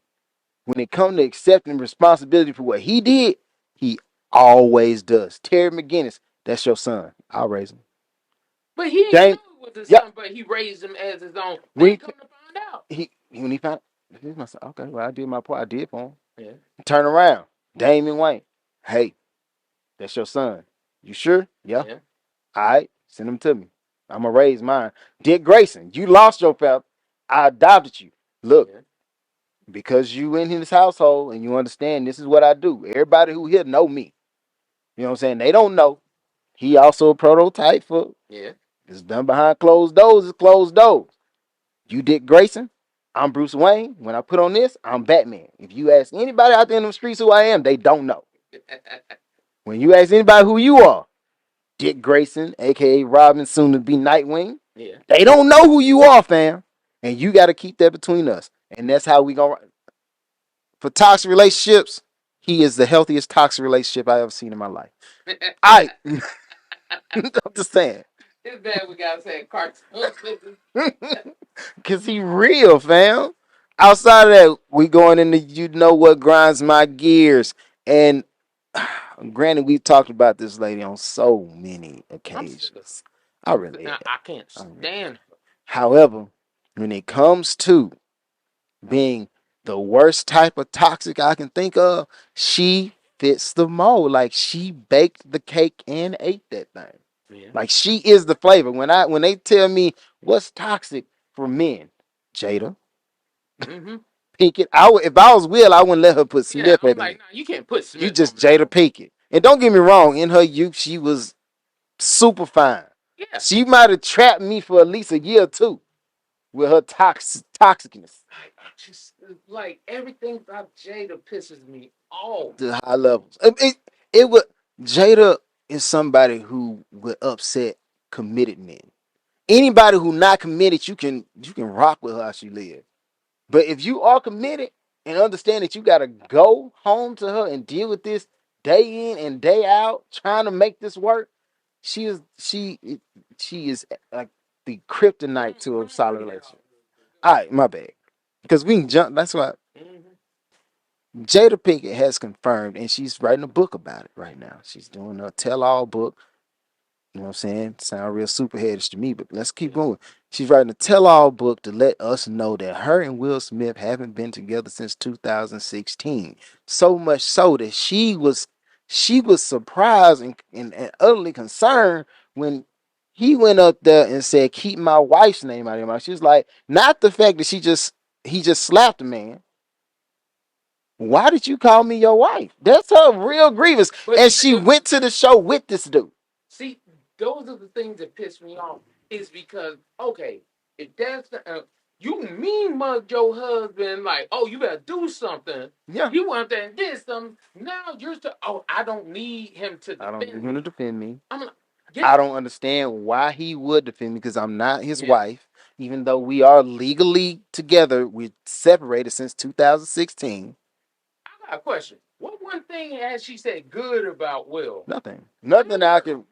When it comes to accepting responsibility for what he did, he always does. Terry McGinnis, that's your son. I'll raise him. but he didn't know Dang, it was his yep. son, but he raised him as his own. When Then come to find out, when he found, this is my son. Okay, well I did my part. I did for him. yeah, Turn around, Damon Wayne. Hey, that's your son. You sure? Yeah. yeah, All right, send him to me. I'm gonna raise mine. Dick Grayson, you lost your father. I adopted you. Look, yeah, because you in his household and you understand this is what I do. Everybody who here know me. You know what I'm saying? They don't know. He also a prototype for yeah. it's done behind closed doors. It's closed doors. You Dick Grayson. I'm Bruce Wayne. When I put on this, I'm Batman. If you ask anybody out there in the streets who I am, they don't know. When you ask anybody who you are, Dick Grayson, aka Robin, soon to be Nightwing, Yeah. they don't know who you are, fam. And you got to keep that between us. And that's how we gonna for toxic relationships. He is the healthiest toxic relationship I ever seen in my life. I, I'm just saying. It's bad we gotta say cartoon. Cause he real, fam. Outside of that, we going into you know what grinds my gears. And granted, we've talked about this lady on so many I'm sick of. occasions. I really have. I can't I really stand have. However, when it comes to being the worst type of toxic I can think of, she fits the mold. Like she baked the cake and ate that thing. her. Yeah. Like she is the flavor. When they tell me what's toxic for men, Jada Mm-hmm. Pinkett. If I was Will, I wouldn't let her put Yeah. Smith I'm at like, me. nah, you can't put You Smith on just there Jada no more. Pinkett. And don't get me wrong, in her youth, she was super fine. Yeah. She might have trapped me for at least a year or two with her toxicness I just like everything about Jada pisses me off. to high levels. It would Jada is somebody who would upset committed men. Anybody who not committed, you can rock with her how she live. But if you are committed and understand that you gotta go home to her and deal with this day in and day out, trying to make this work, she is like the kryptonite to a What I'm solid bringing it relationship. out. All right, my bad. Because we can jump. That's why Mm-hmm. Jada Pinkett has confirmed, and she's writing a book about it right now. She's doing a tell-all book. You know what I'm saying? Sound real superheadish to me, but let's keep going. She's writing a tell-all book to let us know that her and Will Smith haven't been together since 2016. So much so that she was surprised and utterly concerned when he went up there and said, "Keep my wife's name out of your mouth." She was like, not the fact that he just slapped a man. Why did you call me your wife? That's her real grievance. But And she went to the show with this dude. see, those are the things that piss me off. Is because okay, if that's you mean mug your husband like, oh, you better do something. Yeah. You went there and did something. Now you're oh, I don't need him to I don't need defend him me. to defend me. I'm like, I get don't understand why he would defend me because I'm not his yeah. wife, even though we are legally together. We're separated since 2016. I got a question. What one thing has she said good about Will? Nothing. I Nothing haven't I heard can. one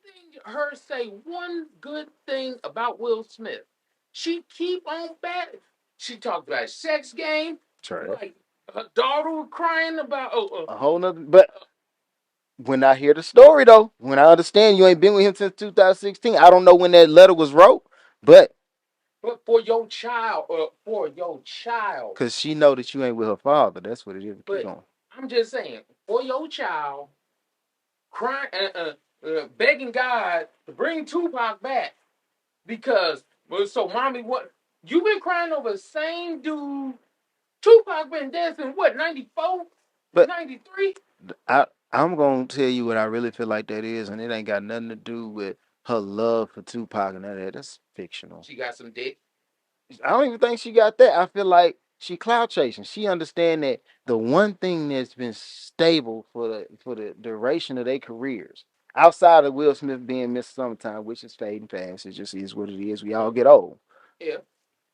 thing her say one good thing about Will Smith. She keep on bad. She talked about sex game. Trash. Like her daughter was crying about. A whole nother. But when I hear the story, though, when I understand you ain't been with him since 2016, I don't know when that letter was wrote, but but for your child, for your child. because she know that you ain't with her father. That's what it is. Keep But going. I'm just saying, for your child, crying, begging God to bring Tupac back because, well, so mommy, what you been crying over the same dude? Tupac been dancing what 94, But 93? I'm gonna tell you what I really feel like that is, and it ain't got nothing to do with her love for Tupac and that. That's fictional. She got some dick. I don't even think she got that. I feel like she cloud chasing. She understand that the one thing that's been stable for the duration of their careers, outside of Will Smith being Mr. Summertime, which is fading fast, it just is what it is. We all get old. Yeah.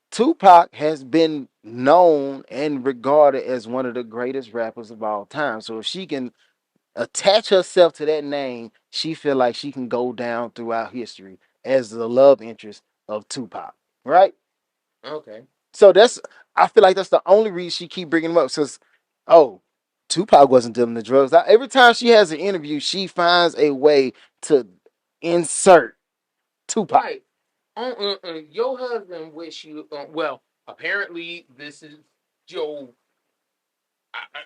Tupac has been known and regarded as one of the greatest rappers of all time. So if she can attach herself to that name, she feel like she can go down throughout history as the love interest of Tupac, right? Okay. So I feel like that's the only reason she keep bringing him up. Says, oh, Tupac wasn't dealing the drugs. Every time she has an interview, she finds a way to insert Tupac. Right. Your husband wish you. Well, apparently this is your.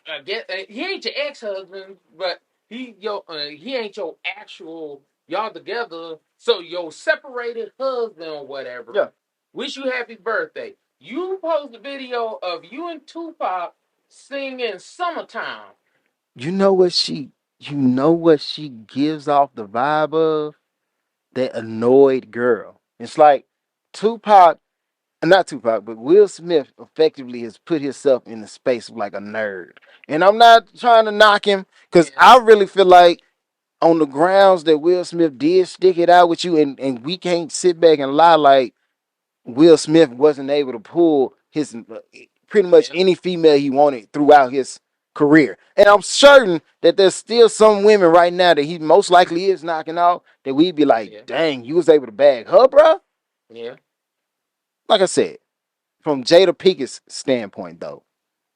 I get he ain't your ex husband, but he ain't your actual y'all together. So your separated husband or whatever. Yeah. Wish you happy birthday. You post a video of you and Tupac singing "Summertime." You know what she gives off the vibe of? That annoyed girl. It's like Tupac, not Tupac, but Will Smith effectively has put himself in the space of like a nerd. And I'm not trying to knock him because Yeah. I really feel like on the grounds that Will Smith did stick it out with you, and we can't sit back and lie like Will Smith wasn't able to pull his pretty much Yeah. any female he wanted throughout his career. And I'm certain that there's still some women right now that he most likely is knocking out that we'd be like, Yeah. dang, you was able to bag her, bro. Yeah. Like I said, from Jada Pinkett's standpoint, though.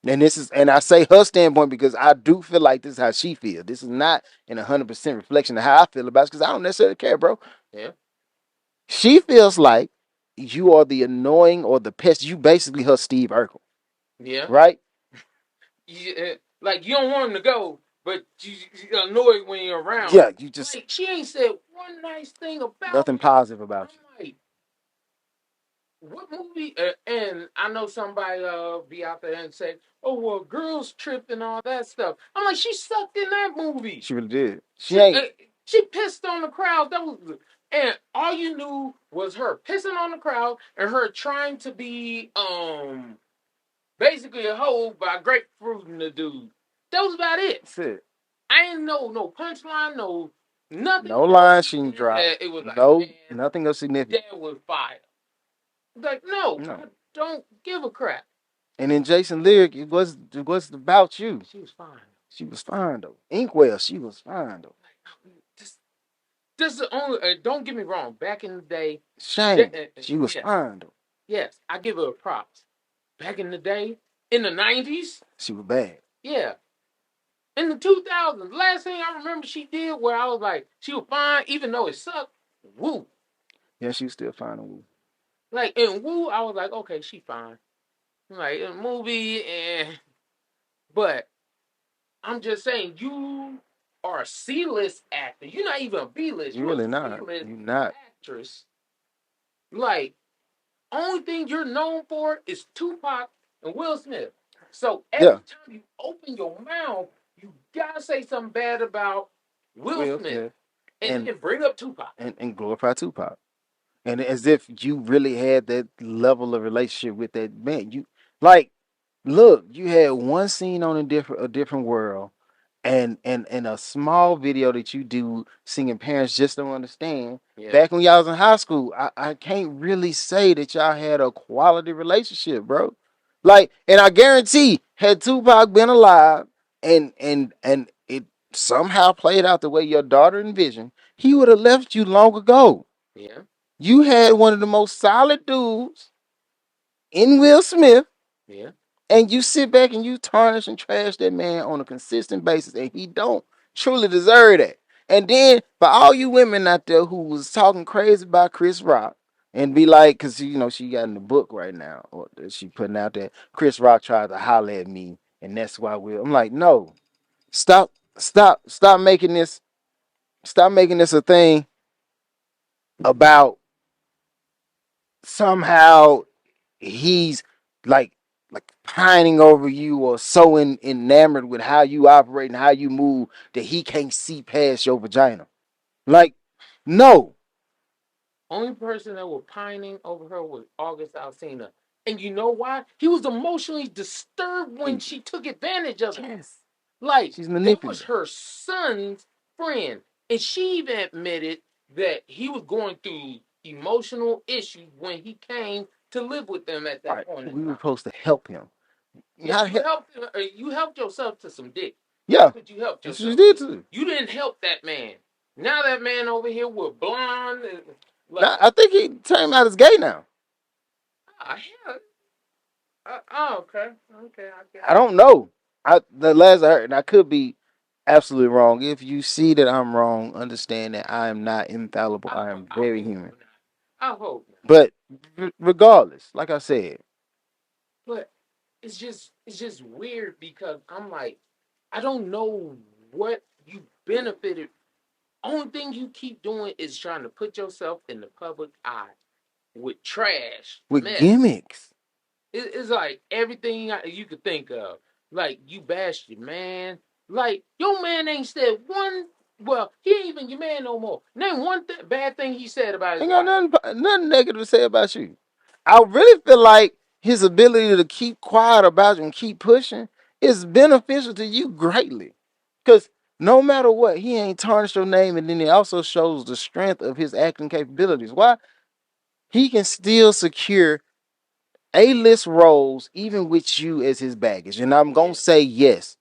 And I say her standpoint because I do feel like this is how she feels. This is not an 100% reflection of how I feel about it because I don't necessarily care, bro. Yeah. She feels like you are the annoying or the pest. You basically her Steve Urkel, Yeah. right? Like you don't want him to go, but you annoyed when you're around. Yeah, you just Like she ain't said one nice thing about nothing me. positive I'm about you. like, what movie? And I know somebody be out there and say, "Oh well, girls trip and all that stuff." I'm like, she sucked in that movie. She really did. She She ain't. she pissed on the crowd. That was and all you knew was her pissing on the crowd and her trying to be basically a hoe by grapefruiting the dude. That was about it. That's it. I ain't know no punchline, no nothing No else. line she can drop. It was like, No, man, nothing of significance. that was fire. Like, no, I No. don't give a crap. And in Jason Lyric, it was about you. She was fine. She was fine though. Inkwell, she was fine though. This, this is the only. Don't get me wrong. Back in the day, Shame, she was yes, fine though. yes, I give her props. Back in the day, in the '90s, She was bad. yeah. In the 2000s, last thing I remember she did where I was like, she was fine, even though it sucked, Woo. Yeah, she was still fine and Woo. Like in Woo, I was like, okay, she fine. Like in a movie, and but I'm just saying, you are a C-list actor. You're not even a B-list. You You're a really not. C-list You not. actress. Like, only thing you're known for is Tupac and Will Smith. So Yeah. every time you open your mouth, you gotta say something bad about Will Will Smith Smith and and then bring up Tupac. and glorify Tupac. And as if you really had that level of relationship with that man. You like look, you had one scene on a different world and a small video that you do singing parents just don't understand. Yeah, Back when y'all was in high school, I can't really say that y'all had a quality relationship, bro. Like, and I guarantee had Tupac been alive and it somehow played out the way your daughter envisioned, he would have left you long ago. yeah, You had one of the most solid dudes in Will Smith, yeah, and you sit back and you tarnish and trash that man on a consistent basis, and he don't truly deserve that. And then for all you women out there who was talking crazy about Chris Rock and be like, because she got in the book right now, or she putting out that Chris Rock tried to holler at me, and that's why I'm like, no, stop, stop making this a thing about somehow he's like pining over you or so enamored with how you operate and how you move that he can't see past your vagina. Like, no. only person that was pining over her was August Alsina. And you know why? He was emotionally disturbed when she took advantage of him. Yes. Like, She's that was manipulative. her son's friend. And she even admitted that he was going through emotional issues when he came to live with them at All that right. point in We were time. supposed to help him. Yeah, Not help. you helped yourself to some dick. Yeah. That's what you helped That's what she yourself did to. to. You didn't help that man. Now that man over here with blonde and Now like, I think he came out as gay now. ah, hell. Oh, okay. Okay, I get I don't know. The last I heard, and I could be absolutely wrong. If you see that I'm wrong, understand that I am not infallible. I am I very hope human. not. I hope not. But regardless, like I said, But it's just weird because I'm like, I don't know what you benefited. Only thing you keep doing is trying to put yourself in the public eye with trash, with mess. gimmicks, It's like everything you could think of. Like you bashed your man. Like your man ain't said one. Well, he ain't even your man no more. Name one bad thing he said about his ain't got wife. nothing negative to say about you. I really feel like his ability to keep quiet about you and keep pushing is beneficial to you greatly. Because no matter what, he ain't tarnished your name, and then it also shows the strength of his acting capabilities. Why? He can still secure A-list roles even with you as his baggage. And I'm gonna Yeah, say yes.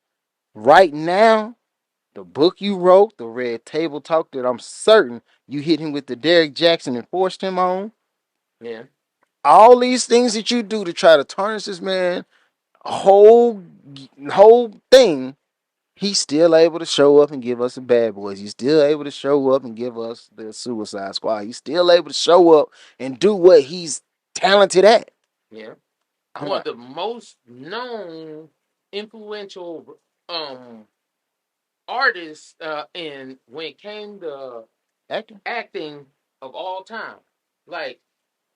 Right now, the book you wrote, the Red Table Talk that I'm certain you hit him with the Derek Jackson and forced him on. yeah, All these things that you do to try to tarnish this man, whole whole thing, he's still able to show up and give us the Bad Boys. He's still able to show up and give us the Suicide Squad. He's still able to show up and do what he's talented at. yeah. I'm One of like, the most known, influential artists in when it came to acting. acting of all time. Like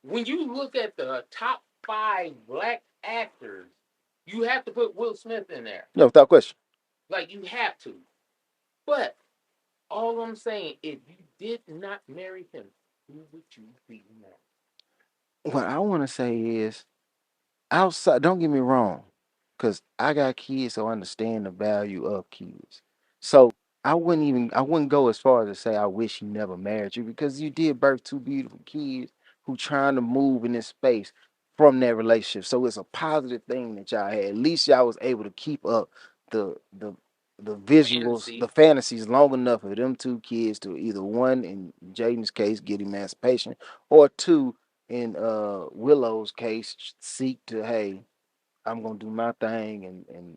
when you look at the top 5 black actors, you have to put Will Smith in there. No, without question. Like you have to. But all I'm saying, if you did not marry him, who would you be now? What I want to say is outside, don't get me wrong, because I got kids, so I understand the value of kids. So I wouldn't go as far as to say I wish he never married you because you did birth two beautiful kids who trying to move in this space from that relationship. So it's a positive thing that y'all had. At least y'all was able to keep up the the the visuals, the Fantasy. fantasies long enough for them two kids to either one in Jaden's case get emancipation or two in Willow's case seek to, hey, I'm gonna do my thing and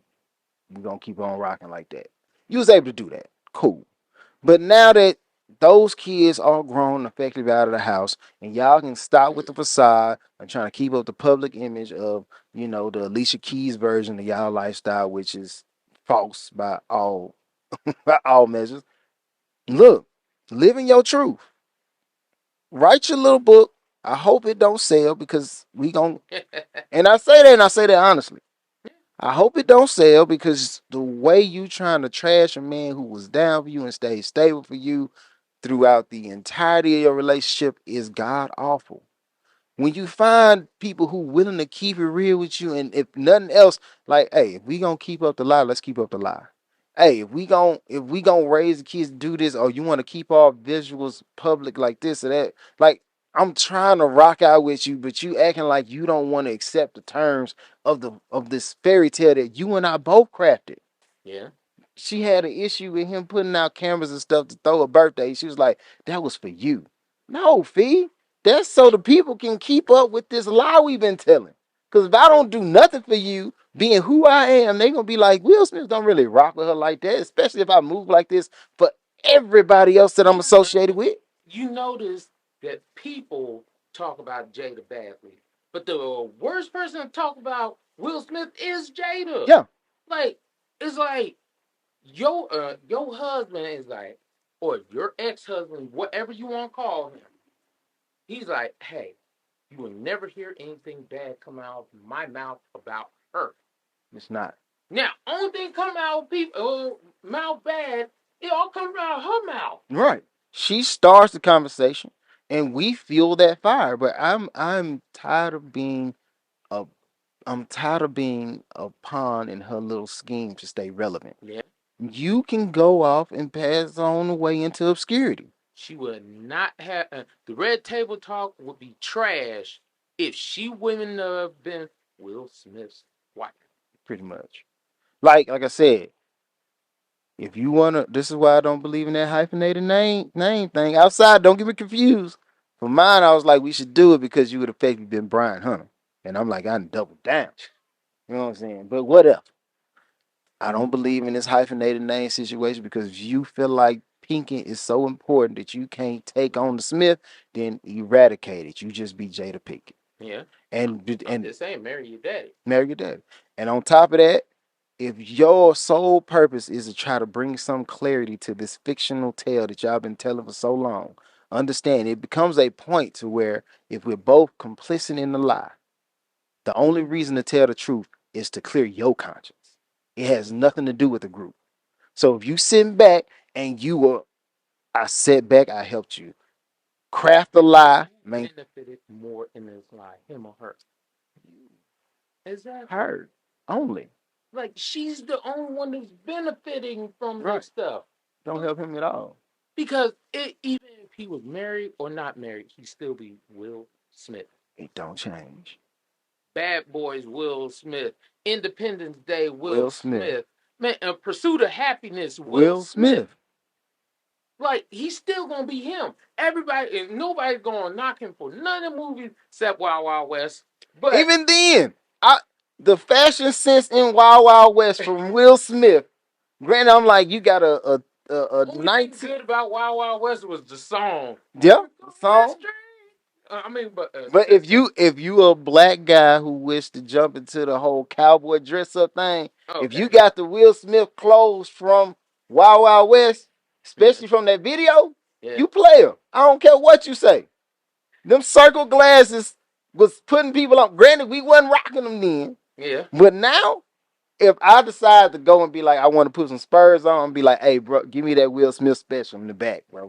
we're gonna keep on rocking like that. You was able to do that. Cool. But now that those kids are grown effectively out of the house, and y'all can stop with the facade and trying to keep up the public image of, the Alicia Keys version of y'all lifestyle, which is false by all by all measures. Look, living your truth. Write your little book. I hope it don't sell because we gon' and I say that honestly. I hope it don't sell because the way you trying to trash a man who was down for you and stayed stable for you throughout the entirety of your relationship is god awful. When you find people who willing to keep it real with you, and if nothing else, like, hey, if we gonna keep up the lie, let's keep up the lie. Hey, if we gonna raise the kids to do this, or you want to keep our visuals public like this or that, like, I'm trying to rock out with you, but you acting like you don't want to accept the terms of this fairy tale that you and I both crafted. Yeah. She had an issue with him putting out cameras and stuff to throw a birthday. She was like, that was for you. No, Fee. That's so the people can keep up with this lie we've been telling. Because if I don't do nothing for you, being who I am, they going to be like, Will Smith don't really rock with her like that, especially if I move like this for everybody else that I'm associated with. You notice that people talk about Jada badly, but the worst person to talk about Will Smith is Jada. Yeah. Like, it's like your husband is like, or your ex-husband, whatever you want to call him. He's like, hey, you will never hear anything bad come out of my mouth about her. It's not. Now, only thing come out of people mouth bad, it all comes out of her mouth. Right. She starts the conversation and we fuel that fire. But I'm tired of being a I'm tired of being a pawn in her little scheme to stay relevant. Yeah. You can go off and pass on the way into obscurity. She would not have the red table talk would be trash if she wouldn't have been Will Smith's wife. Pretty much. Like I said, if you wanna, this is why I don't believe in that hyphenated name thing. Outside, don't get me confused. For mine, I was like, we should do it because you would have effectively been Bryant Hunter, and I'm like, I done doubled down. You know what I'm saying? But whatever. I don't believe in this hyphenated name situation because if you feel like Pinkett is so important that you can't take on the Smith, then eradicate it. You just be Jada Pinkett. Yeah. And just saying, marry your daddy. Marry your daddy. And on top of that, if your sole purpose is to try to bring some clarity to this fictional tale that y'all been telling for so long, understand it becomes a point to where if we're both complicit in the lie, the only reason to tell the truth is to clear your conscience. It has nothing to do with the group. So if you sit back and I sat back, I helped you craft the lie, man. Benefited more in this lie, him or her? Exactly. Her only. Like she's the only one who's benefiting from Right. this stuff. Don't help him at all. Because even if he was married or not married, he'd still be Will Smith. It don't change. Bad Boys Will Smith. Independence Day Will Will Smith. Smith. Man, Pursuit of Happiness Will Smith. Like he's still gonna be him. Everybody and nobody's gonna knock him for none of the movies except Wild Wild West. But Even then, the fashion sense in Wild Wild West from Will Smith. Granted, I'm like, you got a only 19. thing good about Wild Wild West was the song. Yeah, the song. I mean, But if you a black guy who wished to jump into the whole cowboy dress up thing, okay. if you got the Will Smith clothes from Wild Wild West, especially from that video, you play them. I don't care what you say. Them circle glasses was putting people on. Granted, we wasn't rocking them then. Yeah. But now, if I decide to go and be like, I want to put some Spurs on and be like, hey, bro, give me that Will Smith special in the back, bro.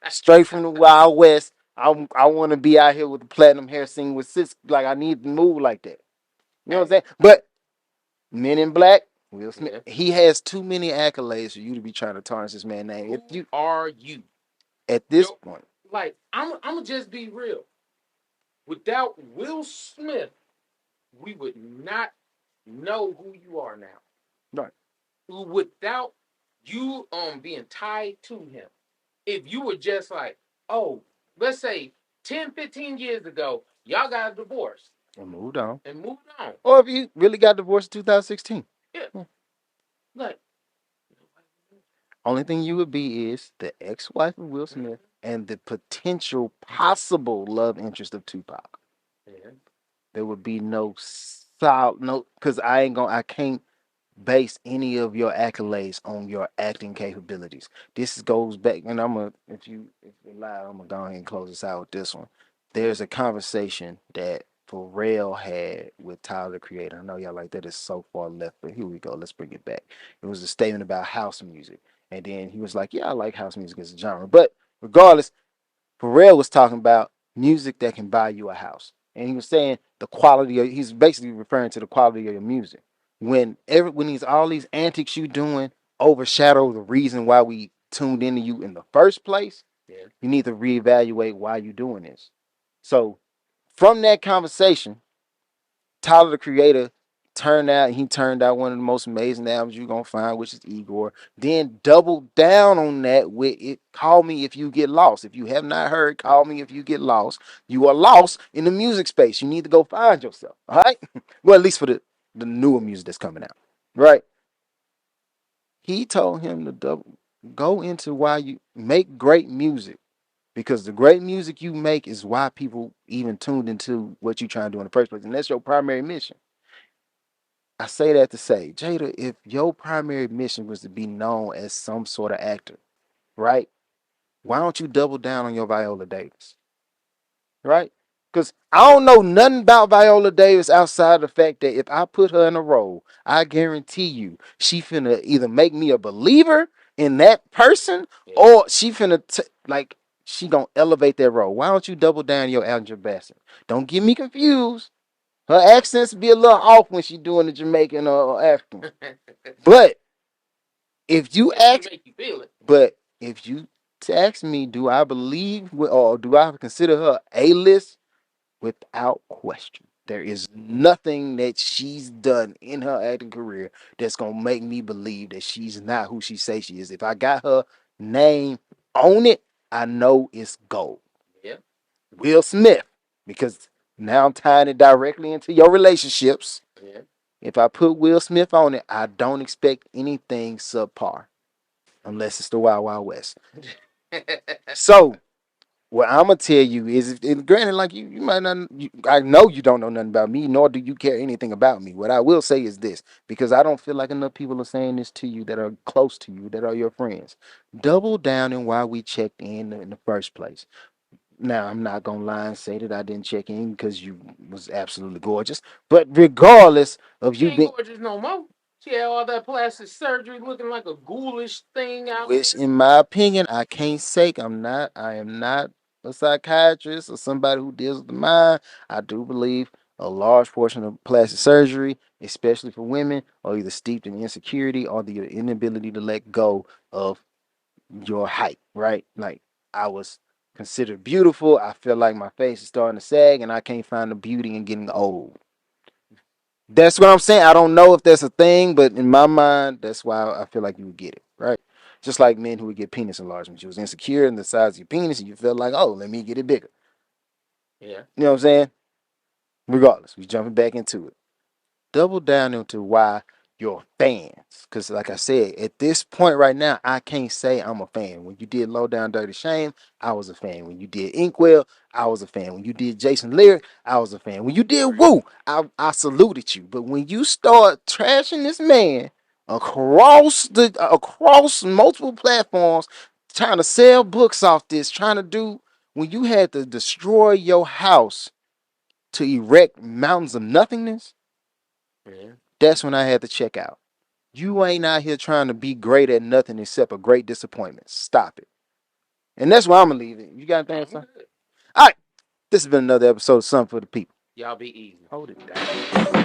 Straight from the Wild West. I want to be out here with the platinum hair singing with Sis. Like, I need to move like that. You know what I'm saying? But Men in Black, Will Smith, he has too many accolades for you to be trying to tarnish this man's name. If you are you at this point, like I'm gonna just be real. Without Will Smith, we would not know who you are now. Right. Without you being tied to him. If you were just like, oh, let's say 10, 15 years ago, y'all got a divorce. And moved on. Or if you really got divorced in 2016. Yeah. Like, Only thing you would be is the ex-wife of Will Smith and the potential possible love interest of Tupac. Yeah. There would be no solid, no, because I can't base any of your accolades on your acting capabilities. This goes back, and if you're live, I'm gonna go ahead and close this out with this one. There's a conversation that Pharrell had with Tyler the Creator. I know y'all like that is so far left, but here we go. Let's bring it back. It was a statement about house music, and then he was like, "Yeah, I like house music as a genre, but regardless." Pharrell was talking about music that can buy you a house. And he was saying the quality of, he's basically referring to the quality of your music. When these all these antics you doing overshadow the reason why we tuned into you in the first place, Yeah. you need to reevaluate why you're doing this. So from that conversation, Tyler the Creator turned out one of the most amazing albums you're gonna find, which is Igor. Then doubled down on that with it. Call Me If You Get Lost. If you have not heard Call Me If You Get Lost, you are lost in the music space. You need to go find yourself. All right. Well, at least for the newer music that's coming out. Right. He told him to go into why you make great music. Because the great music you make is why people even tuned into what you're trying to do in the first place. And that's your primary mission. I say that to say, Jada, if your primary mission was to be known as some sort of actor, right? Why don't you double down on your Viola Davis, right? Because I don't know nothing about Viola Davis outside the fact that if I put her in a role, I guarantee you she finna either make me a believer in that person or she finna, she gonna elevate that role. Why don't you double down your Angela Bassett? Don't get me confused. Her accents be a little off when she doing the Jamaican or African. But if you ask, make you feel it. but if you ask me, do I believe or do I consider her A-list? Without question. There is nothing that she's done in her acting career that's gonna make me believe that she's not who she says she is. If I got her name on it, I know it's gold. Yeah. Will Smith, because now I'm tying it directly into your relationships. Yeah. If I put Will Smith on it, I don't expect anything subpar, unless it's the Wild Wild West. So what I'm gonna tell you is, and granted, like you might not, I know you don't know nothing about me, nor do you care anything about me. What I will say is this, because I don't feel like enough people are saying this to you that are close to you, that are your friends. Double down on why we checked in the first place. Now, I'm not gonna lie and say that I didn't check in because you was absolutely gorgeous. But regardless of She you ain't being, gorgeous no more. She had all that plastic surgery looking like a ghoulish thing out which there. in my opinion, I can't say I am not a psychiatrist or somebody who deals with the mind. I do believe a large portion of plastic surgery, especially for women, are either steeped in insecurity or the inability to let go of your height, right? Like I was considered beautiful. I feel like my face is starting to sag and I can't find the beauty in getting old. That's what I'm saying. I don't know if that's a thing, but in my mind, that's why I feel like you would get it, right? Just like men who would get penis enlargement. You was insecure in the size of your penis and you felt like, oh, let me get it bigger. Yeah. You know what I'm saying? Regardless, we jumping back into it. Double down into why your fans. Because, like I said, at this point right now, I can't say I'm a fan. When you did Low Down Dirty Shame, I was a fan. When you did Inkwell, I was a fan. When you did Jason Lyric, I was a fan. When you did Woo, I saluted you. But when you start trashing this man across multiple platforms, trying to sell books off this, trying to do when you had to destroy your house to erect mountains of nothingness, Yeah. that's when I had to check out. You ain't out here trying to be great at nothing except a great disappointment. Stop it. And that's why I'm gonna leave it. You got anything, son? All right. This has been another episode of Something for the People. Y'all be easy. Hold it down.